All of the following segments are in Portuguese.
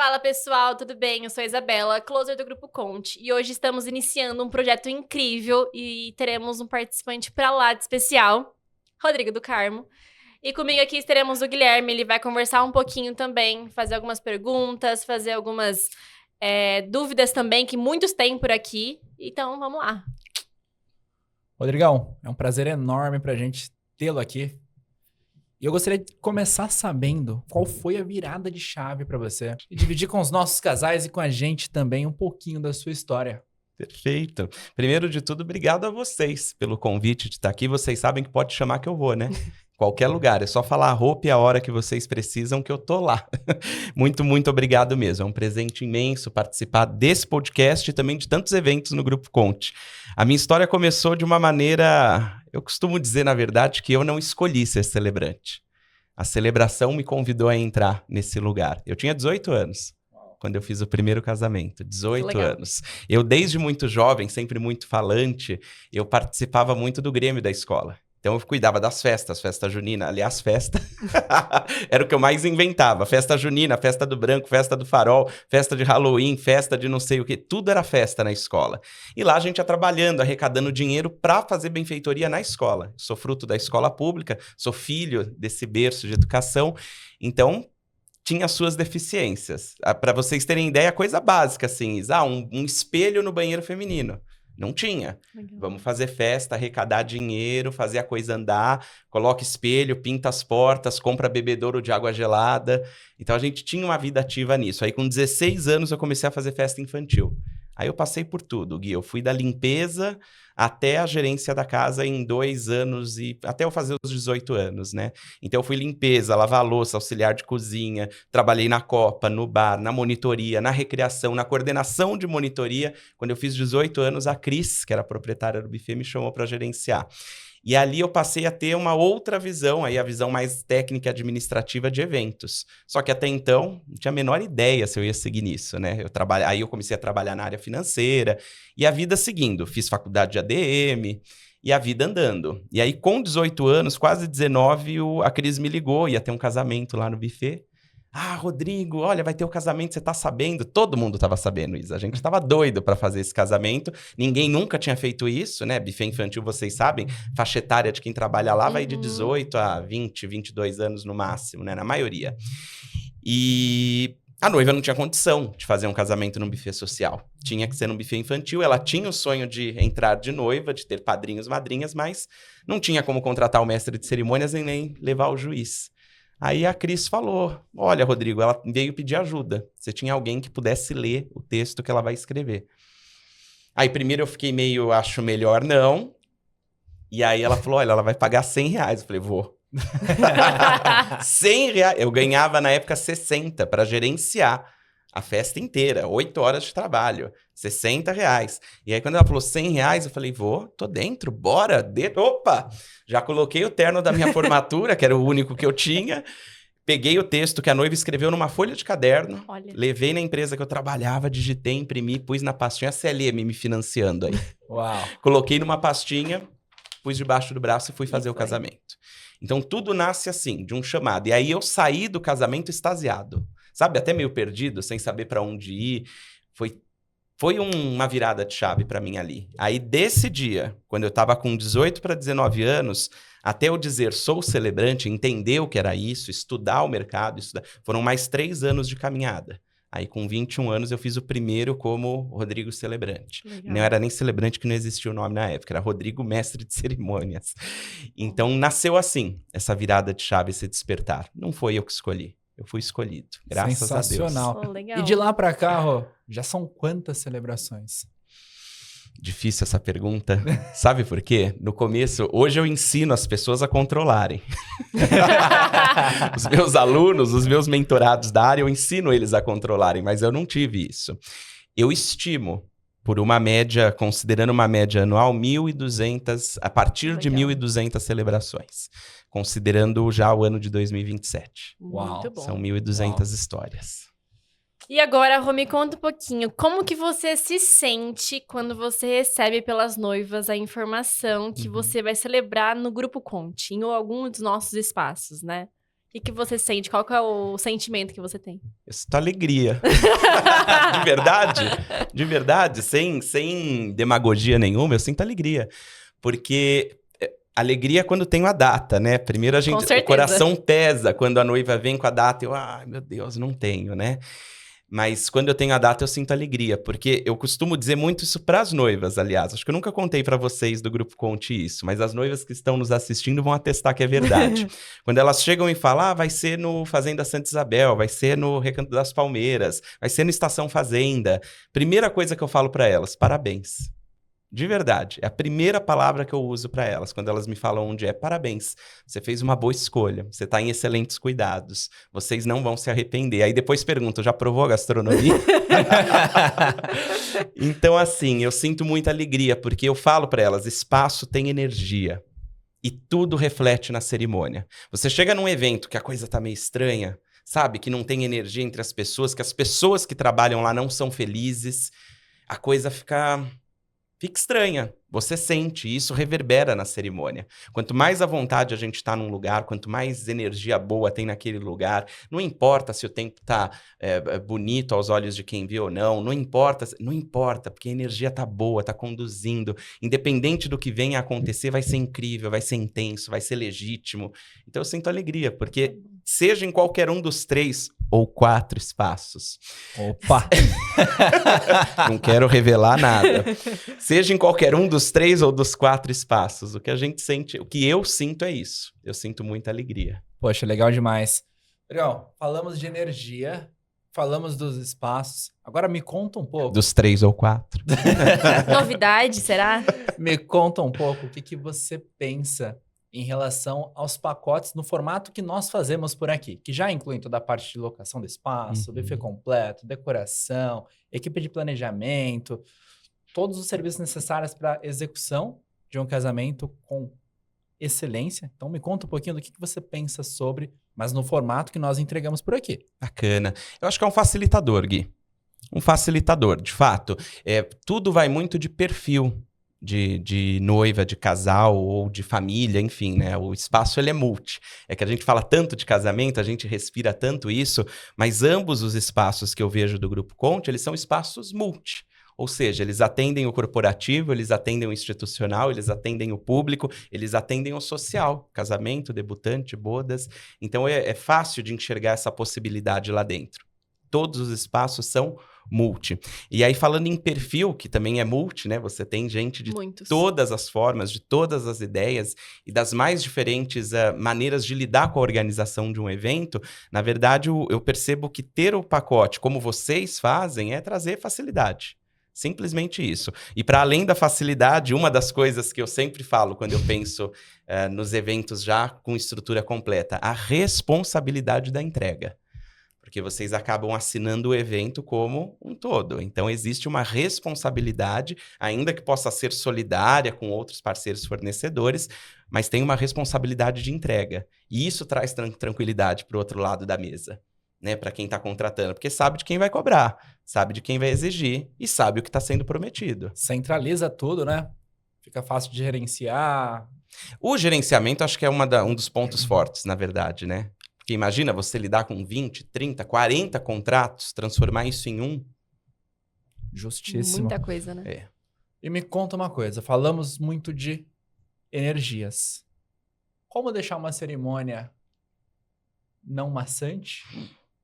Fala pessoal, tudo bem? Eu sou a Isabela, closer do Grupo Conte, e hoje estamos iniciando um projeto incrível e teremos um participante pra lá de especial, Rodrigo do Carmo. E comigo aqui teremos o Guilherme, ele vai conversar um pouquinho também, fazer algumas perguntas, fazer algumas dúvidas também, que muitos têm por aqui. Então, vamos lá. Rodrigão, é um prazer enorme pra gente tê-lo aqui. E eu gostaria de começar sabendo qual foi a virada de chave pra você e dividir com os nossos casais e com a gente também um pouquinho da sua história. Perfeito. Primeiro de tudo, obrigado a vocês pelo convite de estar aqui. Vocês sabem que pode chamar que eu vou, né? Qualquer lugar. É só falar a roupa e a hora que vocês precisam que eu tô lá. Muito, muito obrigado mesmo. É um presente imenso participar desse podcast e também de tantos eventos no Grupo Conte. A minha história começou de uma maneira... Eu costumo dizer, na verdade, que eu não escolhi ser celebrante. A celebração me convidou a entrar nesse lugar. Eu tinha 18 anos. Quando eu fiz o primeiro casamento, 18 anos. Eu, desde muito jovem, sempre muito falante, eu participava muito do grêmio da escola. Então, eu cuidava das festas, festa junina. Aliás, festa era o que eu mais inventava. Festa junina, festa do branco, festa do farol, festa de Halloween, festa de não sei o quê. Tudo era festa na escola. E lá a gente ia trabalhando, arrecadando dinheiro para fazer benfeitoria na escola. Sou fruto da escola pública, sou filho desse berço de educação. Então... tinha suas deficiências. Para vocês terem ideia, coisa básica, assim, um espelho no banheiro feminino. Não tinha. Legal. Vamos fazer festa, arrecadar dinheiro, fazer a coisa andar, coloca espelho, pinta as portas, compra bebedouro de água gelada. Então a gente tinha uma vida ativa nisso. Aí com 16 anos eu comecei a fazer festa infantil. Aí eu passei por tudo, Gui. Eu fui da limpeza até a gerência da casa em 2 anos, e até eu fazer os 18 anos, né? Então eu fui limpeza, lavar louça, auxiliar de cozinha, trabalhei na copa, no bar, na monitoria, na recreação, na coordenação de monitoria. Quando eu fiz 18 anos, a Cris, que era a proprietária do buffet, me chamou para gerenciar. E ali eu passei a ter uma outra visão, aí a visão mais técnica e administrativa de eventos. Só que até então, não tinha a menor ideia se eu ia seguir nisso, né? Aí eu comecei a trabalhar na área financeira, e a vida seguindo. Fiz faculdade de ADM, e a vida andando. E aí, com 18 anos, quase 19, a Cris me ligou, ia ter um casamento lá no buffet. Ah, Rodrigo, olha, vai ter o casamento, você tá sabendo? Todo mundo tava sabendo isso. A gente tava doido para fazer esse casamento. Ninguém nunca tinha feito isso, né? Buffet infantil, vocês sabem, faixa etária de quem trabalha lá vai de 18 a 20, 22 anos no máximo, né? Na maioria. E a noiva não tinha condição de fazer um casamento num buffet social. Tinha que ser num buffet infantil. Ela tinha o sonho de entrar de noiva, de ter padrinhos, madrinhas, mas não tinha como contratar o mestre de cerimônias e nem levar o juiz. Aí a Cris falou, olha, Rodrigo, ela veio pedir ajuda. Você tinha alguém que pudesse ler o texto que ela vai escrever. Aí primeiro eu fiquei meio, acho melhor não. E aí ela falou, olha, ela vai pagar R$100. Eu falei, vou. R$100. Eu ganhava na época 60 para gerenciar a festa inteira, 8 horas de trabalho, R$60. E aí quando ela falou R$100, eu falei, vou, tô dentro, bora, opa! Já coloquei o terno da minha formatura, que era o único que eu tinha, peguei o texto que a noiva escreveu numa folha de caderno, levei na empresa que eu trabalhava, digitei, imprimi, pus na pastinha, a CLM me financiando aí. Uau! Coloquei numa pastinha, pus debaixo do braço e fui fazer o casamento. Então tudo nasce assim, de um chamado. E aí eu saí do casamento extasiado. Sabe, até meio perdido, sem saber para onde ir. Foi uma virada de chave para mim ali. Aí, desse dia, quando eu estava com 18 para 19 anos, até eu dizer sou celebrante, entender o que era isso, estudar o mercado, foram mais 3 anos de caminhada. Aí, com 21 anos, eu fiz o primeiro como Rodrigo Celebrante. Legal. Não era nem celebrante, que não existia o nome na época, era Rodrigo Mestre de Cerimônias. Então, nasceu assim, essa virada de chave, esse despertar. Não foi eu que escolhi. Eu fui escolhido, graças a Deus. Sensacional. E de lá pra cá, Rô, já são quantas celebrações? Difícil essa pergunta. Sabe por quê? No começo, hoje eu ensino as pessoas a controlarem. Os meus alunos, os meus mentorados da área, eu ensino eles a controlarem, mas eu não tive isso. Eu estimo, por uma média, considerando uma média anual, 1.200, a partir de 1.200 celebrações. Considerando já o ano de 2027. Uau. Muito bom. São 1.200 histórias. E agora, Rô, me conta um pouquinho, como que você se sente quando você recebe pelas noivas a informação que você vai celebrar no Grupo Conte, em algum dos nossos espaços, né? O que você sente? Qual que é o sentimento que você tem? Eu sinto alegria. De verdade? De verdade, sem demagogia nenhuma, eu sinto alegria. Porque alegria é quando tem a data, né? Primeiro o coração pesa quando a noiva vem com a data. Ai, meu Deus, não tenho, né? Mas quando eu tenho a data, eu sinto alegria, porque eu costumo dizer muito isso para as noivas, aliás. Acho que eu nunca contei para vocês do Grupo Conte isso, mas as noivas que estão nos assistindo vão atestar que é verdade. Quando elas chegam e falam, vai ser no Fazenda Santa Isabel, vai ser no Recanto das Palmeiras, vai ser no Estação Fazenda. Primeira coisa que eu falo para elas, parabéns. De verdade, é a primeira palavra que eu uso para elas, quando elas me falam onde é, parabéns, você fez uma boa escolha, você está em excelentes cuidados, vocês não vão se arrepender. Aí depois perguntam, já provou a gastronomia? Então assim, eu sinto muita alegria, porque eu falo para elas, espaço tem energia, e tudo reflete na cerimônia. Você chega num evento que a coisa tá meio estranha, sabe, que não tem energia entre as pessoas, que as pessoas que trabalham lá não são felizes, a coisa fica estranha. Você sente, e isso reverbera na cerimônia. Quanto mais à vontade a gente está num lugar, quanto mais energia boa tem naquele lugar, não importa se o tempo tá bonito aos olhos de quem viu ou não importa, porque a energia tá boa, tá conduzindo. Independente do que venha a acontecer, vai ser incrível, vai ser intenso, vai ser legítimo. Então eu sinto alegria, porque seja em qualquer um dos 3 ou 4 espaços. Opa! Não quero revelar nada. Seja em qualquer um dos 3 ou dos 4 espaços, o que a gente sente, o que eu sinto é isso. Eu sinto muita alegria. Poxa, legal demais. Legal, falamos de energia, falamos dos espaços. Agora me conta um pouco. Dos 3 ou 4. Novidade, será? Me conta um pouco o que você pensa em relação aos pacotes no formato que nós fazemos por aqui, que já incluem toda a parte de locação do espaço, buffet completo, decoração, equipe de planejamento, todos os serviços necessários para a execução de um casamento com excelência. Então me conta um pouquinho do que você pensa sobre, mas no formato que nós entregamos por aqui. Bacana. Eu acho que é um facilitador, Gui. Um facilitador, de fato. Tudo vai muito de perfil. De noiva, de casal ou de família, enfim, né? O espaço, ele é multi. É que a gente fala tanto de casamento, a gente respira tanto isso, mas ambos os espaços que eu vejo do Grupo Conte, eles são espaços multi. Ou seja, eles atendem o corporativo, eles atendem o institucional, eles atendem o público, eles atendem o social, casamento, debutante, bodas. Então é fácil de enxergar essa possibilidade lá dentro. Todos os espaços são multi. E aí, falando em perfil, que também é multi, né? Você tem gente de todas as formas, de todas as ideias e das mais diferentes maneiras de lidar com a organização de um evento. Na verdade, eu percebo que ter o pacote, como vocês fazem, é trazer facilidade. Simplesmente isso. E para além da facilidade, uma das coisas que eu sempre falo quando eu penso nos eventos já com estrutura completa, a responsabilidade da entrega. Porque vocês acabam assinando o evento como um todo. Então, existe uma responsabilidade, ainda que possa ser solidária com outros parceiros fornecedores, mas tem uma responsabilidade de entrega. E isso traz tranquilidade para o outro lado da mesa, né? Para quem está contratando, porque sabe de quem vai cobrar, sabe de quem vai exigir e sabe o que está sendo prometido. Centraliza tudo, né? Fica fácil de gerenciar. O gerenciamento, acho que é um dos pontos fortes, na verdade, né? Porque imagina você lidar com 20, 30, 40 contratos, transformar isso em um. Justíssimo. Muita coisa, né? E me conta uma coisa, falamos muito de energias. Como deixar uma cerimônia não maçante,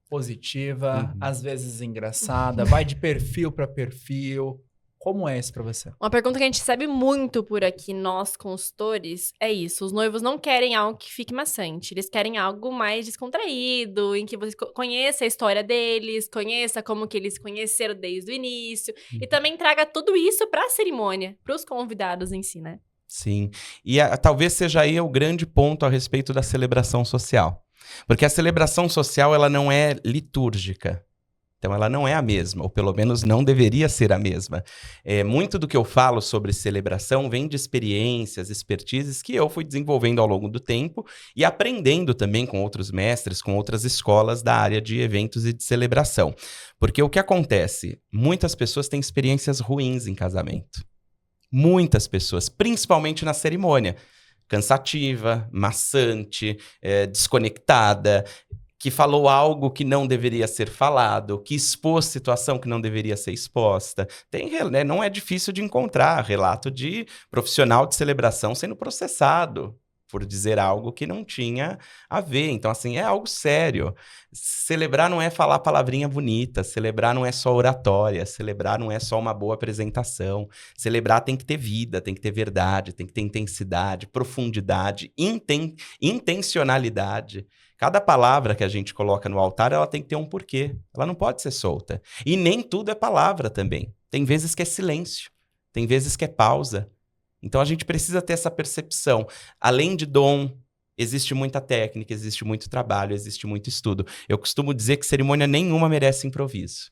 positiva, às vezes engraçada, vai de perfil para perfil? Como é isso pra você? Uma pergunta que a gente recebe muito por aqui, nós consultores, é isso. Os noivos não querem algo que fique maçante. Eles querem algo mais descontraído, em que você conheça a história deles, conheça como que eles se conheceram desde o início. E também traga tudo isso pra cerimônia, pros convidados em si, né? Sim. E talvez seja aí o grande ponto a respeito da celebração social. Porque a celebração social, ela não é litúrgica. Então, ela não é a mesma, ou pelo menos não deveria ser a mesma. Muito do que eu falo sobre celebração vem de experiências, expertises que eu fui desenvolvendo ao longo do tempo e aprendendo também com outros mestres, com outras escolas da área de eventos e de celebração. Porque o que acontece? Muitas pessoas têm experiências ruins em casamento. Muitas pessoas, principalmente na cerimônia. cansativa, maçante, desconectada, que falou algo que não deveria ser falado, que expôs situação que não deveria ser exposta. Né, não é difícil de encontrar relato de profissional de celebração sendo processado por dizer algo que não tinha a ver. Então, assim, é algo sério. Celebrar não é falar palavrinha bonita, celebrar não é só oratória, celebrar não é só uma boa apresentação. Celebrar tem que ter vida, tem que ter verdade, tem que ter intensidade, profundidade, intencionalidade. Cada palavra que a gente coloca no altar, ela tem que ter um porquê. Ela não pode ser solta. E nem tudo é palavra também. Tem vezes que é silêncio, tem vezes que é pausa. Então, a gente precisa ter essa percepção. Além de dom, existe muita técnica, existe muito trabalho, existe muito estudo. Eu costumo dizer que cerimônia nenhuma merece improviso.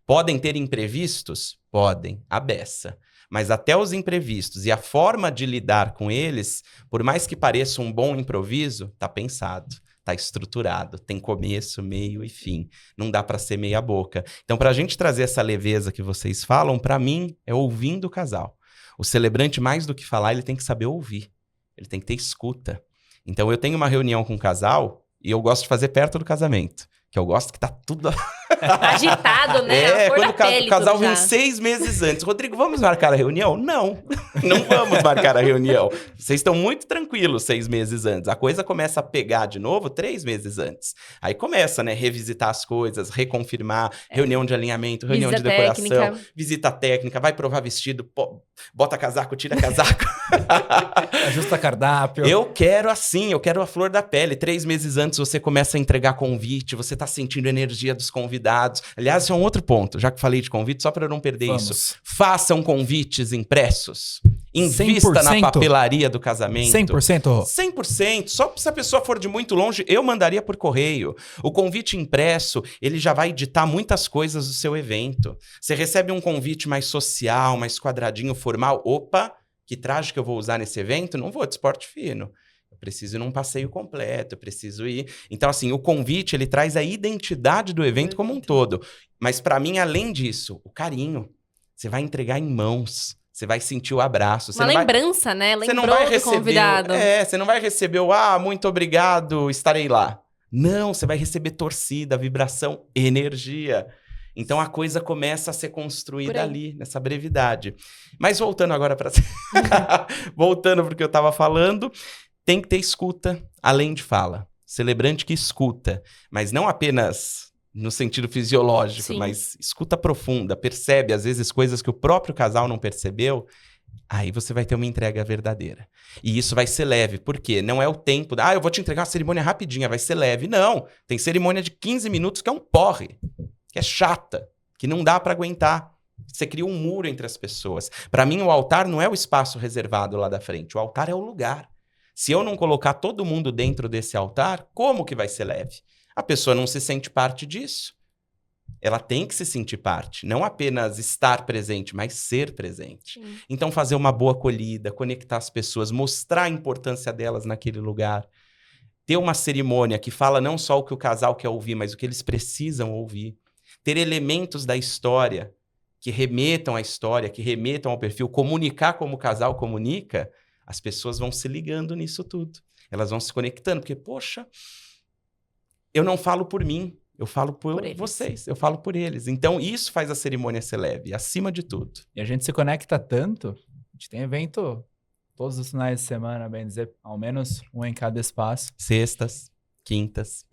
Podem ter imprevistos? Podem, a beça. Mas até os imprevistos e a forma de lidar com eles, por mais que pareça um bom improviso, está pensado, está estruturado, tem começo, meio e fim. Não dá para ser meia boca. Então, para a gente trazer essa leveza que vocês falam, para mim, é ouvindo o casal. O celebrante, mais do que falar, ele tem que saber ouvir. Ele tem que ter escuta. Então, eu tenho uma reunião com um casal e eu gosto de fazer perto do casamento. Que eu gosto que tá tudo... agitado, né? Quando o casal vem 6 meses antes. Rodrigo, vamos marcar a reunião? Não, não vamos marcar a reunião. Vocês estão muito tranquilos 6 meses antes. A coisa começa a pegar de novo 3 meses antes. Aí começa, né? Revisitar as coisas, reconfirmar, reunião de alinhamento, reunião de decoração, visita técnica, vai provar vestido, bota casaco, tira casaco. Ajusta cardápio. Eu quero assim, eu quero a flor da pele. 3 meses antes você começa a entregar convite, você tá sentindo a energia dos convidados. Aliás, esse é um outro ponto, já que falei de convite, só para eu não perder isso. Façam convites impressos. Invista 100%. Na papelaria do casamento. 100%? 100%. Só se a pessoa for de muito longe, eu mandaria por correio. O convite impresso, ele já vai ditar muitas coisas do seu evento. Você recebe um convite mais social, mais quadradinho, formal. Opa, que traje que eu vou usar nesse evento? Não vou de esporte fino. Eu preciso ir num passeio completo, eu preciso ir... Então, assim, o convite, ele traz a identidade do evento como um todo. Mas, para mim, além disso, o carinho. Você vai entregar em mãos. Você vai sentir o abraço. Uma lembrança, né? Lembrou do convidado. Você não vai receber o muito obrigado, estarei lá. Não, você vai receber torcida, vibração, energia. Então, a coisa começa a ser construída ali, nessa brevidade. Mas voltando agora para... voltando para o que eu estava falando... Tem que ter escuta, além de fala. Celebrante que escuta, mas não apenas no sentido fisiológico, mas escuta profunda, percebe às vezes coisas que o próprio casal não percebeu, aí você vai ter uma entrega verdadeira. E isso vai ser leve, porque não é o tempo, eu vou te entregar uma cerimônia rapidinha, vai ser leve. Não, tem cerimônia de 15 minutos que é um porre, que é chata, que não dá para aguentar. Você cria um muro entre as pessoas. Para mim, o altar não é o espaço reservado lá da frente, o altar é o lugar. Se eu não colocar todo mundo dentro desse altar, como que vai ser leve? A pessoa não se sente parte disso. Ela tem que se sentir parte. Não apenas estar presente, mas ser presente. Sim. Então, fazer uma boa acolhida, conectar as pessoas, mostrar a importância delas naquele lugar. Ter uma cerimônia que fala não só o que o casal quer ouvir, mas o que eles precisam ouvir. Ter elementos da história que remetam à história, que remetam ao perfil. Comunicar como o casal comunica. As pessoas vão se ligando nisso tudo. Elas vão se conectando, porque, poxa, eu não falo por mim, eu falo por vocês, eu falo por eles. Então, isso faz a cerimônia ser leve, acima de tudo. E a gente se conecta tanto, a gente tem evento todos os finais de semana, bem dizer, ao menos um em cada espaço. Sextas, quintas.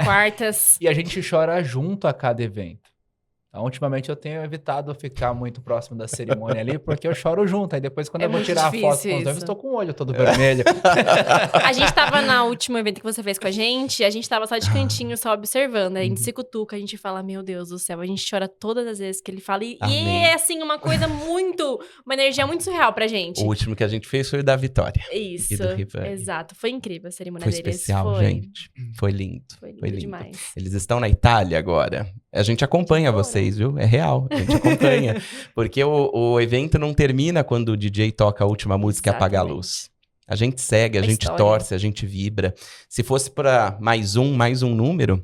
Quartas. E a gente chora junto a cada evento. Então, ultimamente eu tenho evitado ficar muito próximo da cerimônia ali, porque eu choro junto. Aí depois, quando eu vou tirar a foto com os noivos, eu estou com o olho todo vermelho. A gente tava no último evento que você fez com a gente tava só de cantinho, só observando. Aí a gente se cutuca, a gente fala, meu Deus do céu, a gente chora todas as vezes que ele fala. E é, assim, uma coisa uma energia muito surreal pra gente. O último que a gente fez foi o da Vitória. Isso, e do Rivani. Exato. Foi incrível a cerimônia foi deles. Especial, gente. Foi lindo. Foi lindo demais. Eles estão na Itália agora. A gente acompanha vocês, viu? É real, a gente acompanha. Porque o evento não termina quando o DJ toca a última música e apaga a luz. A gente segue, a gente torce, a gente vibra. Se fosse para mais um número,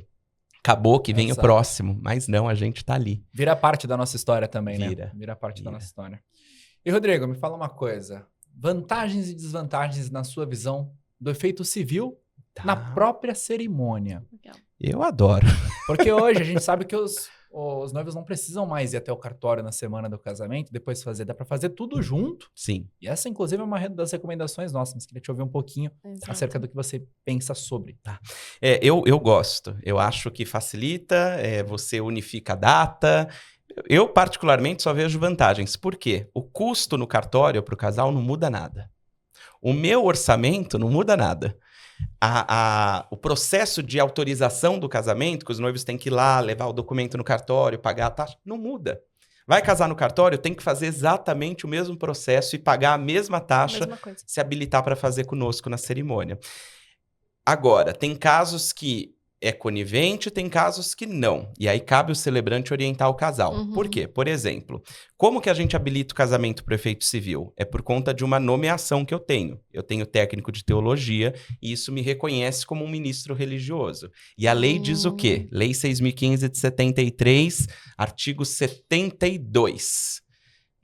acabou que vem o próximo. Mas não, a gente tá ali. Vira parte da nossa história também, né? Vira parte da nossa história. E, Rodrigo, me fala uma coisa. vantagens e desvantagens na sua visão do efeito civil Tá. na própria cerimônia. Eu adoro. Porque hoje a gente sabe que os noivos não precisam mais ir até o cartório na semana do casamento, depois fazer, dá pra fazer tudo junto. Sim. E essa, inclusive, é uma das recomendações nossas, mas queria te ouvir um pouquinho Exato. acerca do que você pensa sobre. Eu gosto. Eu acho que facilita, você unifica a data. Eu, particularmente, só vejo vantagens. Por quê? O custo no cartório para o casal não muda nada. O meu orçamento não muda nada. O processo de autorização do casamento, que os noivos têm que ir lá, levar o documento no cartório, pagar a taxa, não muda. Vai casar no cartório, tem que fazer exatamente o mesmo processo e pagar a mesma taxa, Mesma coisa. se habilitar para fazer conosco na cerimônia. Agora, tem casos que é conivente, tem casos que não. E aí cabe o celebrante orientar o casal. Uhum. Por quê? Por exemplo, como que a gente habilita o casamento para o efeito civil? É por conta de uma nomeação que eu tenho. Eu tenho técnico de teologia e isso me reconhece como um ministro religioso. E a lei diz o quê? Lei 6.015 de 73, artigo 72.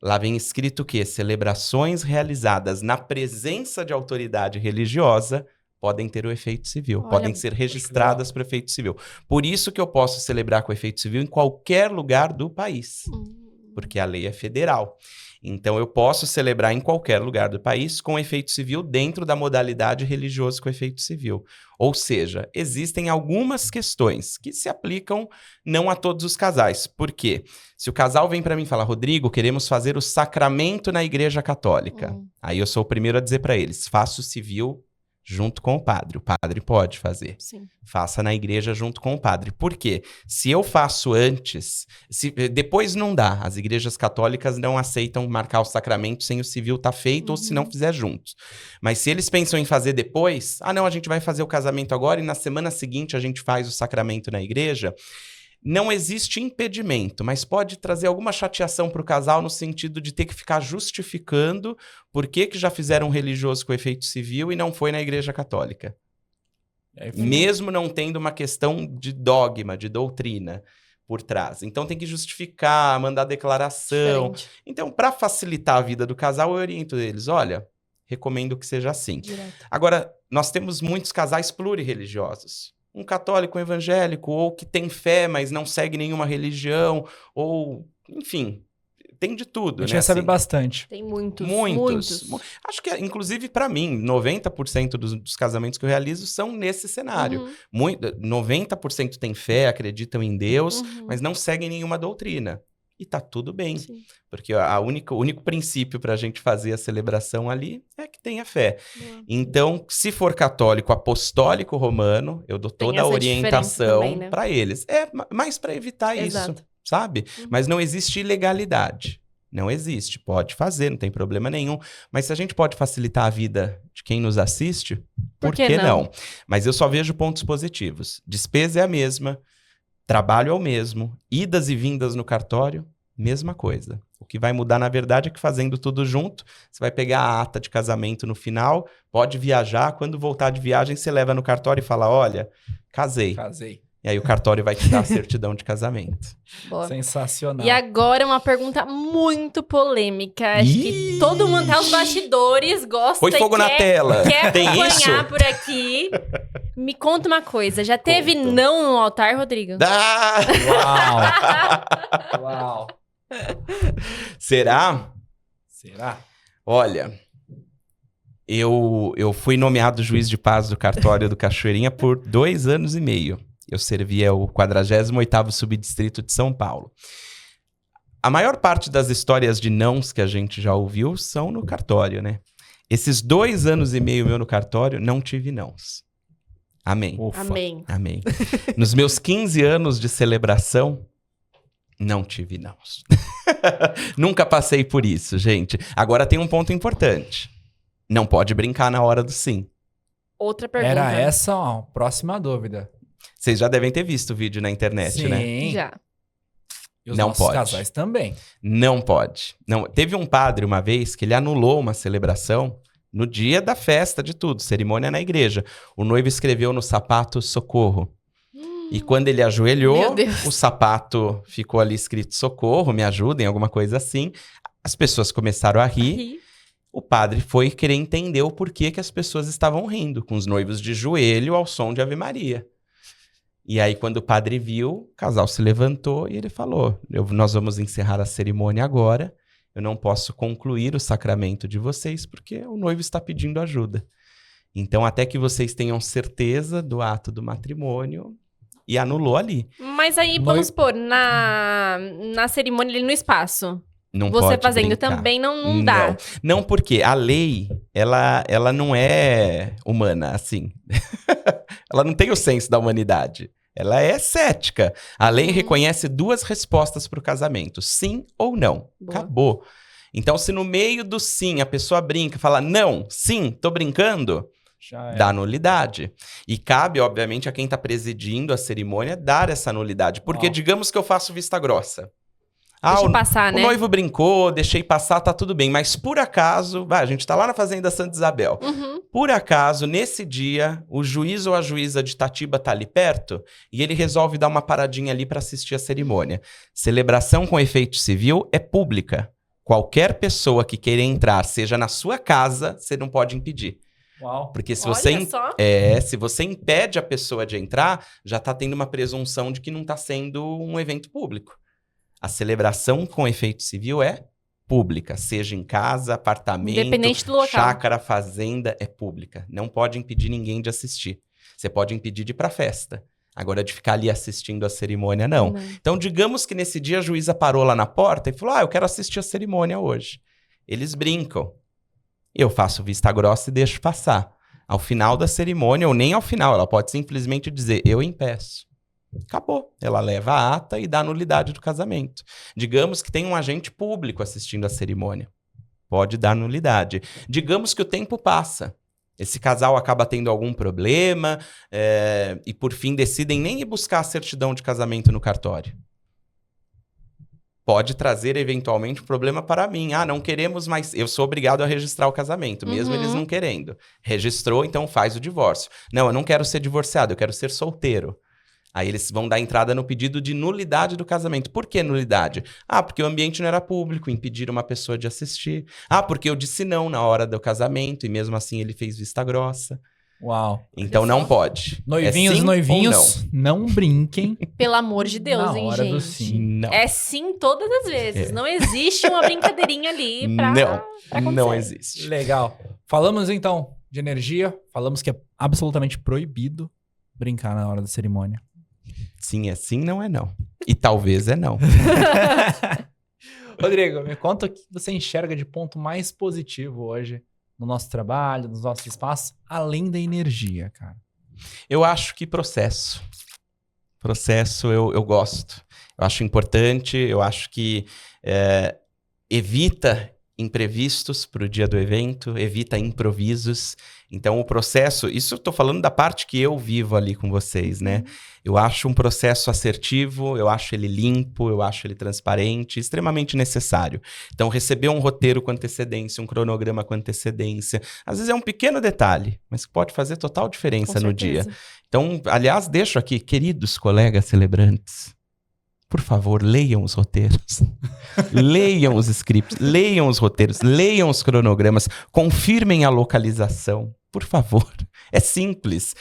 Lá vem escrito o quê? Celebrações realizadas na presença de autoridade religiosa podem ter o efeito civil, Olha, podem ser registradas para o efeito civil. Por isso que eu posso celebrar com efeito civil em qualquer lugar do país, porque a lei é federal. Então, eu posso celebrar em qualquer lugar do país com efeito civil dentro da modalidade religiosa com efeito civil. Ou seja, existem algumas questões que se aplicam não a todos os casais. Por quê? Se o casal vem para mim e fala, Rodrigo, queremos fazer o sacramento na Igreja Católica. Aí eu sou o primeiro a dizer para eles, faça o civil junto com o padre. O padre pode fazer. Sim. Faça na igreja junto com o padre. Por quê? Se eu faço antes, depois não dá. As igrejas católicas não aceitam marcar o sacramento sem o civil estar feito ou se não fizer juntos. Mas se eles pensam em fazer depois, não, a gente vai fazer o casamento agora e na semana seguinte a gente faz o sacramento na igreja. Não existe impedimento, mas pode trazer alguma chateação para o casal no sentido de ter que ficar justificando por que já fizeram um religioso com efeito civil e não foi na igreja católica. Mesmo não tendo uma questão de dogma, de doutrina por trás. Então tem que justificar, mandar declaração. Diferente. Então, para facilitar a vida do casal, eu oriento eles, olha, recomendo que seja assim. Direto. Agora, nós temos muitos casais plurireligiosos. Um católico, um evangélico, ou que tem fé, mas não segue nenhuma religião, ou, enfim, tem de tudo, A gente né? recebe assim. bastante. Tem muitos. Muitos. Acho que, inclusive, para mim, 90% dos casamentos que eu realizo são nesse cenário. 90% tem fé, acreditam em Deus, mas não seguem nenhuma doutrina. E tá tudo bem. Sim. Porque o único princípio para a gente fazer a celebração ali é que tenha fé. Então, se for católico apostólico romano, eu dou Tem toda a essa diferença orientação também, né? para eles. É mais para evitar Exato. isso, sabe? Mas não existe ilegalidade. Não existe. Pode fazer, não tem problema nenhum. Mas se a gente pode facilitar a vida de quem nos assiste, por que não? Mas eu só vejo pontos positivos. Despesa é a mesma, trabalho é o mesmo, idas e vindas no cartório, mesma coisa. O que vai mudar, na verdade, é que fazendo tudo junto, você vai pegar a ata de casamento no final, pode viajar, quando voltar de viagem, você leva no cartório e fala, olha, casei. E aí o cartório vai te dar a certidão de casamento. Boa. Sensacional. E agora uma pergunta muito polêmica. Acho que todo mundo, até os bastidores, gosta Põe fogo na tela. quer Tem acompanhar isso? por aqui. Me conta uma coisa. Já teve não no altar, Rodrigo? Uau! Uau! Será? Olha, eu fui nomeado juiz de paz do cartório do Cachoeirinha por 2 anos e meio. Eu servia o 48º subdistrito de São Paulo. A maior parte das histórias de nãos que a gente já ouviu são no cartório, né? Esses 2 anos e meio meu no cartório, não tive nãos. Amém. Ufa. Amém. Nos meus 15 anos de celebração, não tive nãos. Nunca passei por isso, gente. Agora tem um ponto importante. Não pode brincar na hora do sim. Outra pergunta. Era essa a próxima dúvida. Vocês já devem ter visto o vídeo na internet, Sim. né? Já. E os Não nossos pode. casais também. Não pode. Não. Teve um padre uma vez que ele anulou uma celebração no dia da festa de tudo, cerimônia na igreja. O noivo escreveu no sapato socorro. E quando ele Meu ajoelhou, Deus. o sapato ficou ali escrito socorro, me ajudem, alguma coisa assim. As pessoas começaram a rir. O padre foi querer entender o porquê que as pessoas estavam rindo, com os noivos de joelho ao som de Ave Maria. E aí, quando o padre viu, o casal se levantou e ele falou: nós vamos encerrar a cerimônia agora, eu não posso concluir o sacramento de vocês porque o noivo está pedindo ajuda. Então, até que vocês tenham certeza do ato do matrimônio, e anulou ali. Mas aí, vamos supor, na cerimônia ali no espaço. Não Você pode fazendo brincar. também não dá. Não, porque a lei, ela não é humana, assim. Ela não tem o senso da humanidade. Ela é cética. A lei reconhece 2 respostas para o casamento: sim ou não. Boa. Acabou. Então, se no meio do sim a pessoa brinca e fala não, sim, tô brincando, dá nulidade. E cabe, obviamente, a quem está presidindo a cerimônia dar essa nulidade. Porque digamos que eu faço vista grossa. Deixa passar, né? O noivo brincou, deixei passar, tá tudo bem. Mas por acaso, a gente tá lá na Fazenda Santa Isabel. Por acaso, nesse dia, o juiz ou a juíza de Itatiba tá ali perto e ele resolve dar uma paradinha ali para assistir a cerimônia. Celebração com efeito civil é pública. Qualquer pessoa que queira entrar, seja na sua casa, você não pode impedir. Porque se se você impede a pessoa de entrar, já tá tendo uma presunção de que não tá sendo um evento público. A celebração com efeito civil é pública, seja em casa, apartamento, independente do local. Chácara, fazenda, é pública. Não pode impedir ninguém de assistir. Você pode impedir de ir pra festa. Agora, de ficar ali assistindo a cerimônia, não. Então, digamos que nesse dia a juíza parou lá na porta e falou: eu quero assistir a cerimônia hoje. Eles brincam. Eu faço vista grossa e deixo passar. Ao final da cerimônia, ou nem ao final, ela pode simplesmente dizer: eu impeço. Acabou. Ela leva a ata e dá nulidade do casamento. Digamos que tem um agente público assistindo a cerimônia. Pode dar nulidade. Digamos que o tempo passa. Esse casal acaba tendo algum problema e, por fim, decidem nem ir buscar a certidão de casamento no cartório. Pode trazer, eventualmente, um problema para mim. Não queremos mais... Eu sou obrigado a registrar o casamento, mesmo eles não querendo. Registrou, então faz o divórcio. Não, eu não quero ser divorciado, eu quero ser solteiro. Aí eles vão dar entrada no pedido de nulidade do casamento. Por que nulidade? Porque o ambiente não era público, impediram uma pessoa de assistir. Porque eu disse não na hora do casamento e mesmo assim ele fez vista grossa. Então não pode. Noivinhos e noivinhos, não brinquem. Pelo amor de Deus, na hora do sim. Não. É sim todas as vezes. Não existe uma brincadeirinha ali pra acontecer. Não existe. Legal. Falamos então de energia, falamos que é absolutamente proibido brincar na hora da cerimônia. Sim é sim, não é não. E talvez é não. Rodrigo, me conta o que você enxerga de ponto mais positivo hoje no nosso trabalho, nos nossos espaços, além da energia, cara. Eu acho que processo. Processo eu gosto. Eu acho importante, eu acho que evita imprevistos para o dia do evento, evita improvisos. Então, o processo... Isso eu estou falando da parte que eu vivo ali com vocês, né? Eu acho um processo assertivo, eu acho ele limpo, eu acho ele transparente, extremamente necessário. Então, receber um roteiro com antecedência, um cronograma com antecedência, às vezes é um pequeno detalhe, mas que pode fazer total diferença no dia. Então, aliás, deixo aqui, queridos colegas celebrantes, por favor, leiam os roteiros, leiam os scripts, leiam os roteiros, leiam os cronogramas, confirmem a localização, por favor. É simples.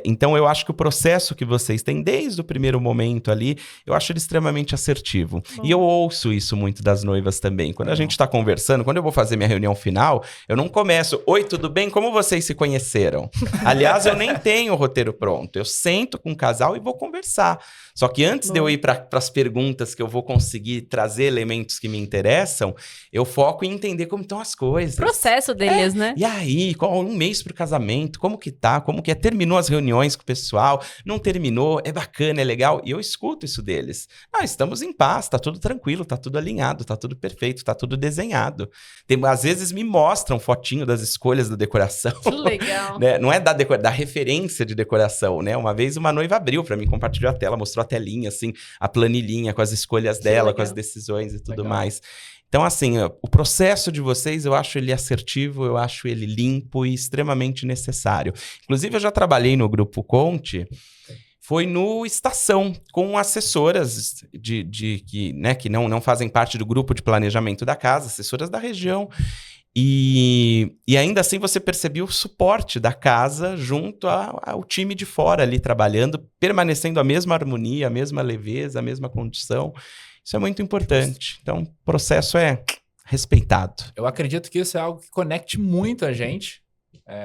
Então, eu acho que o processo que vocês têm desde o primeiro momento ali, eu acho ele extremamente assertivo. E eu ouço isso muito das noivas também. Quando a gente está conversando, quando eu vou fazer minha reunião final, eu não começo: oi, tudo bem? Como vocês se conheceram? Aliás, eu nem tenho o roteiro pronto. Eu sento com o casal e vou conversar. Só que antes de eu ir para as perguntas que eu vou conseguir trazer elementos que me interessam, eu foco em entender como estão as coisas. O processo deles, né? E aí, um mês pro casamento, como que tá? Como que é? Terminou as reuniões com o pessoal? Não terminou? É bacana, é legal? E eu escuto isso deles. Estamos em paz, tá tudo tranquilo, tá tudo alinhado, tá tudo perfeito, tá tudo desenhado. Às vezes me mostram fotinho das escolhas da decoração. Que legal. Né? Não é da referência de decoração, né? Uma vez uma noiva abriu para mim, compartilhou a tela, mostrou a telinha, assim, a planilhinha com as escolhas dela, com as decisões e tudo mais. Então, assim, o processo de vocês, eu acho ele assertivo, eu acho ele limpo e extremamente necessário. Inclusive, eu já trabalhei no Grupo Conte, foi no Estação, com assessoras que não fazem parte do grupo de planejamento da casa, assessoras da região. E ainda assim você percebia o suporte da casa junto ao time de fora ali trabalhando, permanecendo a mesma harmonia, a mesma leveza, a mesma condição. Isso é muito importante. Então, o processo é respeitado. Eu acredito que isso é algo que conecte muito a gente,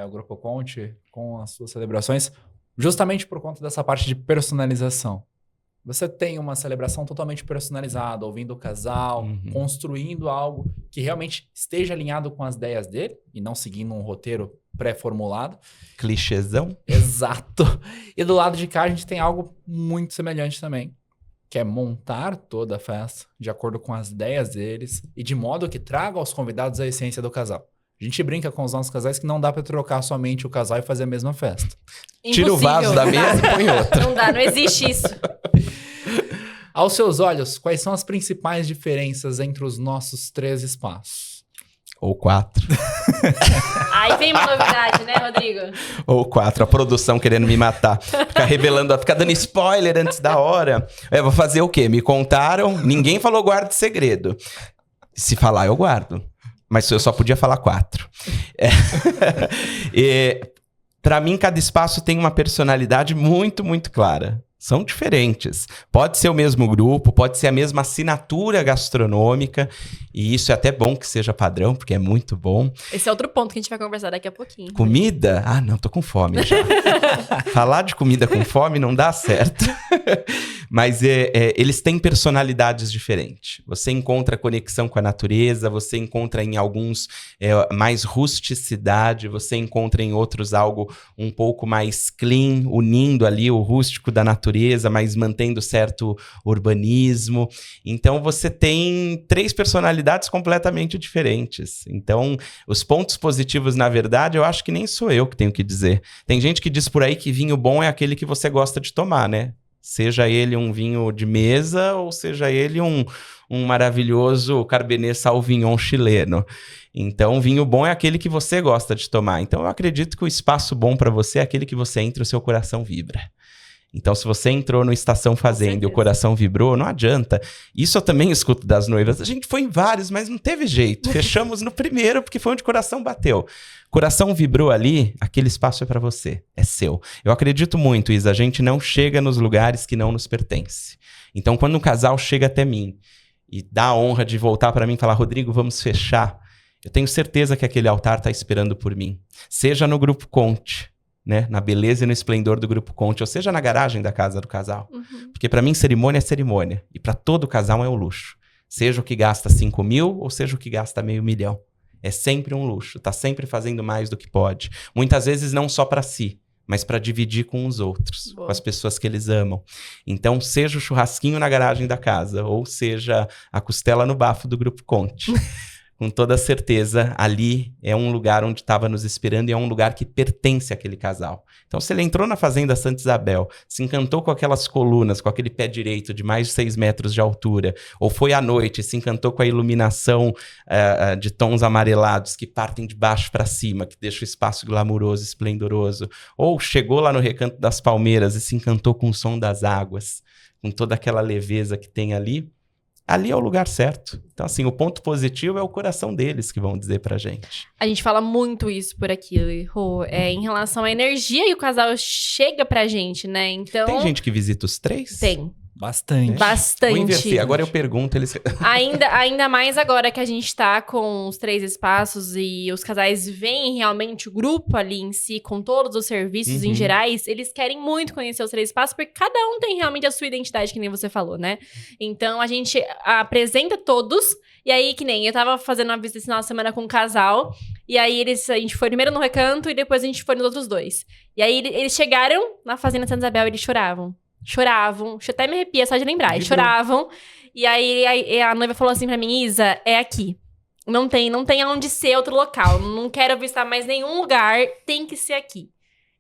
o Grupo Conte, com as suas celebrações, justamente por conta dessa parte de personalização. Você tem uma celebração totalmente personalizada, ouvindo o casal, construindo algo que realmente esteja alinhado com as ideias dele e não seguindo um roteiro pré-formulado. Clichêzão. Exato. E do lado de cá a gente tem algo muito semelhante também, que é montar toda a festa de acordo com as ideias deles e de modo que traga aos convidados a essência do casal. A gente brinca com os nossos casais que não dá pra trocar somente o casal e fazer a mesma festa. Tira o vaso da mesa e põe outro. Não dá, não existe isso. Aos seus olhos, quais são as principais diferenças entre os nossos 3 espaços? Ou 4. Aí vem uma novidade, né, Rodrigo? Ou 4, a produção querendo me matar. Ficar revelando, ficar dando spoiler antes da hora. Eu vou fazer o quê? Me contaram, ninguém falou guarda segredo. Se falar, eu guardo. Mas eu só podia falar 4. Para mim, cada espaço tem uma personalidade muito, muito clara. São diferentes. Pode ser o mesmo grupo, pode ser a mesma assinatura gastronômica. E isso é até bom que seja padrão, porque é muito bom. Esse é outro ponto que a gente vai conversar daqui a pouquinho. Comida? Ah, não, tô com fome já. Falar de comida com fome não dá certo. Mas eles têm personalidades diferentes. Você encontra conexão com a natureza, você encontra em alguns mais rusticidade, você encontra em outros algo um pouco mais clean, unindo ali o rústico da natureza, mas mantendo certo urbanismo. Então, você tem 3 personalidades completamente diferentes. Então, os pontos positivos, na verdade, eu acho que nem sou eu que tenho que dizer. Tem gente que diz por aí que vinho bom é aquele que você gosta de tomar, né? Seja ele um vinho de mesa ou seja ele um maravilhoso Cabernet Sauvignon chileno. Então, vinho bom é aquele que você gosta de tomar. Então, eu acredito que o espaço bom para você é aquele que você entra e o seu coração vibra. Então, se você entrou no Estação Fazenda e o coração vibrou, não adianta. Isso eu também escuto das noivas. A gente foi em vários, mas não teve jeito. Fechamos no primeiro porque foi onde o coração bateu. Coração vibrou ali, aquele espaço é para você, é seu. Eu acredito muito, Isa, a gente não chega nos lugares que não nos pertence. Então, quando um casal chega até mim e dá a honra de voltar para mim e falar, Rodrigo, vamos fechar, eu tenho certeza que aquele altar está esperando por mim. Seja no Grupo Conte, né? Na beleza e no esplendor do Grupo Conte, ou seja na garagem da casa do casal. Porque para mim, cerimônia é cerimônia. E para todo casal é um luxo. Seja o que gasta 5 mil ou seja o que gasta $500 mil. É sempre um luxo, tá sempre fazendo mais do que pode. Muitas vezes não só para si, mas para dividir com os outros, com as pessoas que eles amam. Então, seja o churrasquinho na garagem da casa, ou seja a costela no bafo do Grupo Conte. Com toda certeza, ali é um lugar onde estava nos esperando e é um lugar que pertence àquele casal. Então, se ele entrou na Fazenda Santa Isabel, se encantou com aquelas colunas, com aquele pé direito de mais de 6 metros de altura, ou foi à noite e se encantou com a iluminação de tons amarelados que partem de baixo para cima, que deixa o espaço glamuroso, esplendoroso, ou chegou lá no Recanto das Palmeiras e se encantou com o som das águas, com toda aquela leveza que tem ali, ali é o lugar certo. Então, assim, o ponto positivo é o coração deles que vão dizer pra gente. A gente fala muito isso por aqui, Rô, em relação à energia que o casal chega pra gente, né? Então... Tem gente que visita os 3? Tem. Bastante. Bastante. Vou inverter. Agora eu pergunto, eles... Ainda mais agora que a gente tá com os 3 espaços e os casais veem realmente o grupo ali em si, com todos os serviços em gerais, eles querem muito conhecer os 3 espaços, porque cada um tem realmente a sua identidade, que nem você falou, né? Então, a gente apresenta todos, e aí, que nem eu tava fazendo uma visita esse final de semana com um casal, e aí a gente foi primeiro no Recanto, e depois a gente foi nos outros 2. E aí, eles chegaram na Fazenda Santa Isabel e eles choravam. Deixa eu até me arrepiar só de lembrar. Eles choravam. E aí a noiva falou assim pra mim, Isa, é aqui. Não tem onde ser outro local. Não quero visitar mais nenhum lugar, tem que ser aqui.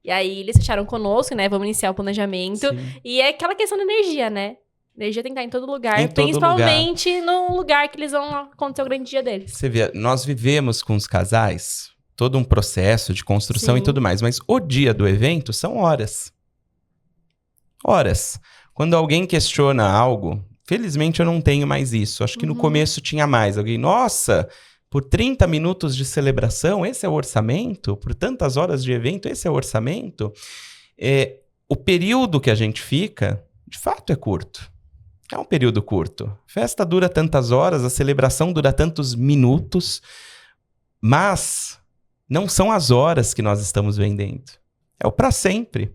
E aí eles fecharam conosco, né? Vamos iniciar o planejamento. Sim. E é aquela questão da energia, né? A energia tem que estar em todo lugar, principalmente no lugar que eles vão acontecer o grande dia deles. Você vê, nós vivemos com os casais todo um processo de construção e tudo mais, mas o dia do evento são horas. Horas. Quando alguém questiona algo, felizmente eu não tenho mais isso. Acho que no começo tinha mais. Alguém, nossa, Por 30 minutos de celebração, esse é o orçamento? Por tantas horas de evento, esse é o orçamento? O período que a gente fica, de fato, é curto. É um período curto. A festa dura tantas horas, a celebração dura tantos minutos, mas não são as horas que nós estamos vendendo. É o para sempre.